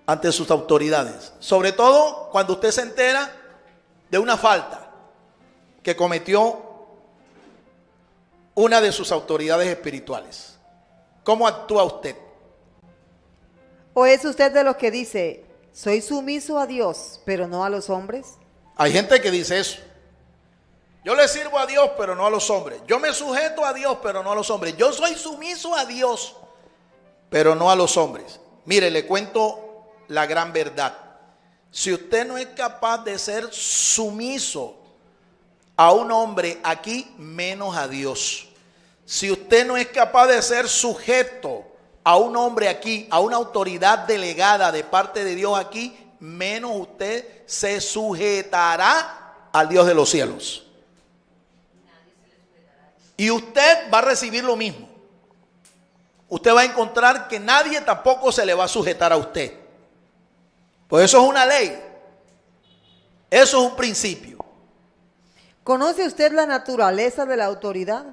ante sus autoridades? Sobre todo cuando usted se entera de una falta que cometió una de sus autoridades espirituales. ¿Cómo actúa usted? ¿O es usted de los que dice, soy sumiso a Dios, pero no a los hombres? Hay gente que dice eso. Yo le sirvo a Dios, pero no a los hombres. Yo me sujeto a Dios, pero no a los hombres. Yo soy sumiso a Dios, pero no a los hombres. Mire, le cuento la gran verdad. Si usted no es capaz de ser sumiso a un hombre aquí, menos a Dios. Si usted no es capaz de ser sujeto a un hombre aquí, a una autoridad delegada de parte de Dios aquí, menos usted se sujetará al Dios de los cielos. Y usted va a recibir lo mismo. Usted va a encontrar que nadie tampoco se le va a sujetar a usted. Pues eso es una ley. Eso es un principio. ¿Conoce usted la naturaleza de la autoridad?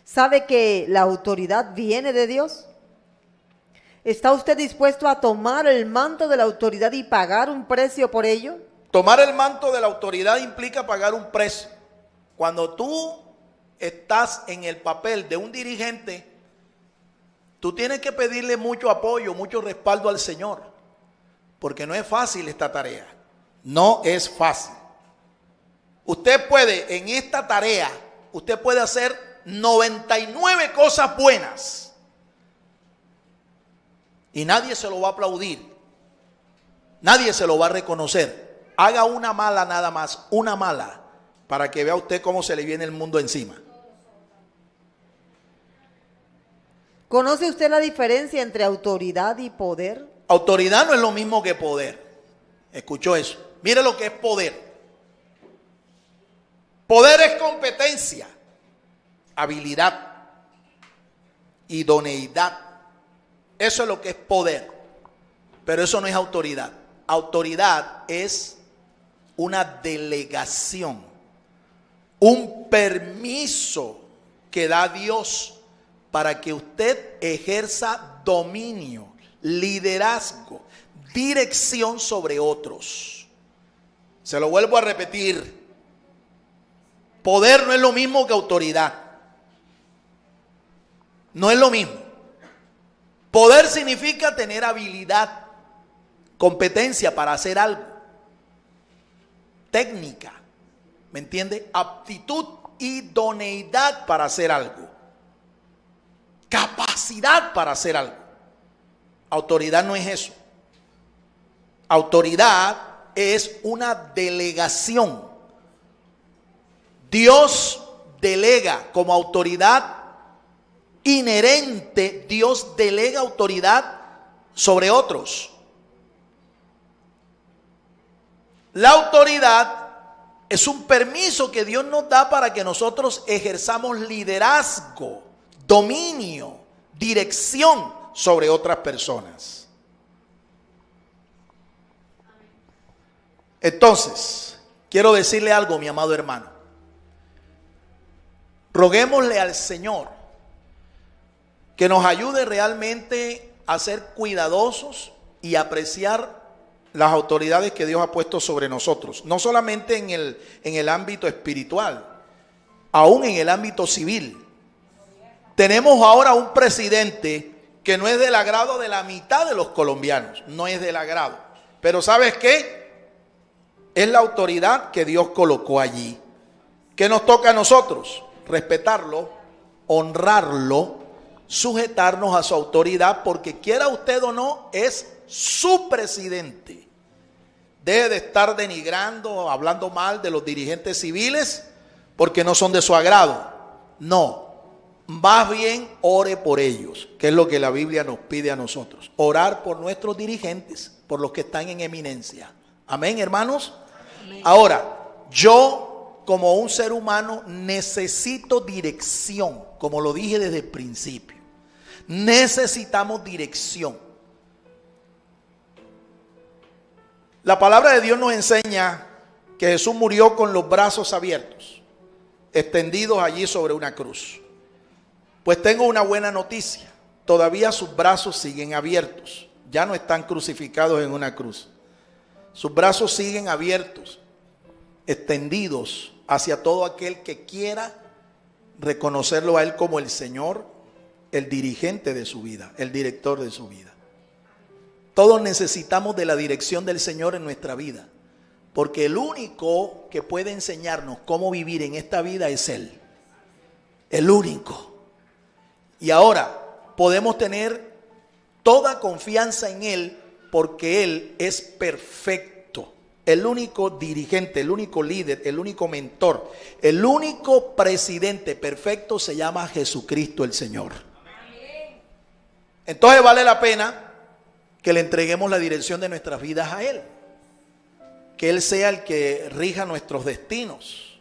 ¿Sabe que la autoridad viene de Dios? ¿Está usted dispuesto a tomar el manto de la autoridad y pagar un precio por ello? Tomar el manto de la autoridad implica pagar un precio. Cuando tú estás en el papel de un dirigente, tú tienes que pedirle mucho apoyo, mucho respaldo al Señor, porque no es fácil esta tarea. No es fácil. Usted puede, en esta tarea, usted puede hacer 99 cosas buenas y nadie se lo va a aplaudir, nadie se lo va a reconocer. Haga una mala nada más, una mala, para que vea usted cómo se le viene el mundo encima. ¿Conoce usted la diferencia entre autoridad y poder? Autoridad no es lo mismo que poder. ¿Escuchó eso? Mire lo que es poder. Poder es competencia, habilidad, idoneidad. Eso es lo que es poder. Pero eso no es autoridad. Autoridad es una delegación, un permiso que da Dios para que usted ejerza dominio, liderazgo, dirección sobre otros. Se lo vuelvo a repetir. Poder no es lo mismo que autoridad. No es lo mismo. Poder significa tener habilidad, competencia para hacer algo. Técnica, ¿me entiende? Aptitud, idoneidad para hacer algo. Capacidad para hacer algo. Autoridad no es eso. Autoridad es una delegación. Dios delega como autoridad inherente, Dios delega autoridad sobre otros. La autoridad es un permiso que Dios nos da para que nosotros ejerzamos liderazgo, dominio, dirección sobre otras personas. Entonces, quiero decirle algo, mi amado hermano. Roguémosle al Señor que nos ayude realmente a ser cuidadosos y apreciar las autoridades que Dios ha puesto sobre nosotros. No solamente en el ámbito espiritual, aún en el ámbito civil. Tenemos ahora un presidente que no es del agrado de la mitad de los colombianos. No es del agrado. Pero ¿sabes qué? Es la autoridad que Dios colocó allí. ¿Qué nos toca a nosotros? Respetarlo, honrarlo, sujetarnos a su autoridad, porque quiera usted o no, es su presidente. Deje de estar denigrando, hablando mal de los dirigentes civiles porque no son de su agrado. No, más bien ore por ellos, que es lo que la Biblia nos pide a nosotros. Orar por nuestros dirigentes, por los que están en eminencia. Amén, hermanos. Amén. Ahora, yo como un ser humano necesito dirección, como lo dije desde el principio. Necesitamos dirección. La palabra de Dios nos enseña que Jesús murió con los brazos abiertos, extendidos allí sobre una cruz. Pues tengo una buena noticia. Todavía sus brazos siguen abiertos. Ya no están crucificados en una cruz. Sus brazos siguen abiertos, extendidos hacia todo aquel que quiera reconocerlo a Él como el Señor, el dirigente de su vida, el director de su vida. Todos necesitamos de la dirección del Señor en nuestra vida, porque el único que puede enseñarnos cómo vivir en esta vida es Él. El único. Y ahora podemos tener toda confianza en Él, porque Él es perfecto. El único dirigente, el único líder, el único mentor, el único presidente perfecto se llama Jesucristo el Señor. Entonces vale la pena que le entreguemos la dirección de nuestras vidas a Él. Que Él sea el que rija nuestros destinos.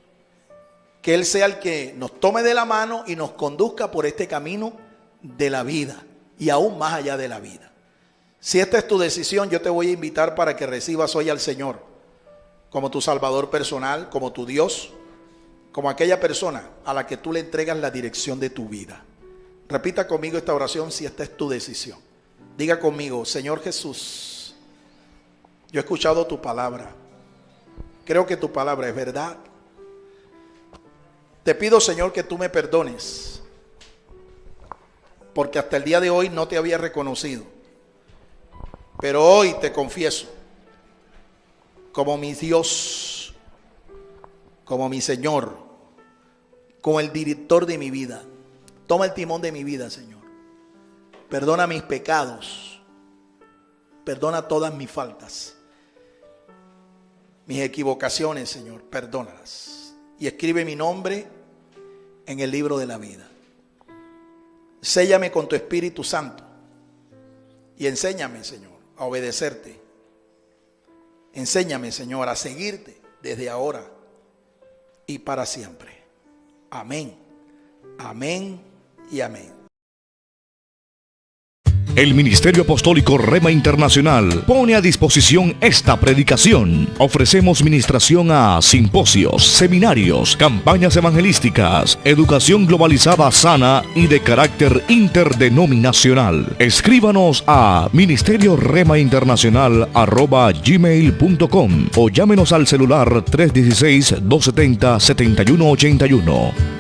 Que Él sea el que nos tome de la mano y nos conduzca por este camino de la vida y aún más allá de la vida. Si esta es tu decisión, yo te voy a invitar para que recibas hoy al Señor como tu Salvador personal, como tu Dios, como aquella persona a la que tú le entregas la dirección de tu vida. Repita conmigo esta oración si esta es tu decisión. Diga conmigo: Señor Jesús, yo he escuchado tu palabra Creo que tu palabra es verdad. Te pido, Señor, que tú me perdones, porque hasta el día de hoy no te había reconocido. Pero hoy te confieso como mi Dios, como mi Señor, como el director de mi vida. Toma el timón de mi vida, Señor. Perdona mis pecados. Perdona todas mis faltas. Mis equivocaciones, Señor, perdónalas. Y escribe mi nombre en el libro de la vida. Séllame con tu Espíritu Santo. Y enséñame, Señor, a obedecerte. Enséñame, Señor, a seguirte desde ahora y para siempre. Amén. Amén y amén. El Ministerio Apostólico Rema Internacional pone a disposición esta predicación. Ofrecemos ministración a simposios, seminarios, campañas evangelísticas, educación globalizada sana y de carácter interdenominacional. Escríbanos a ministerioremainternacional@gmail.com o llámenos al celular 316-270-7181.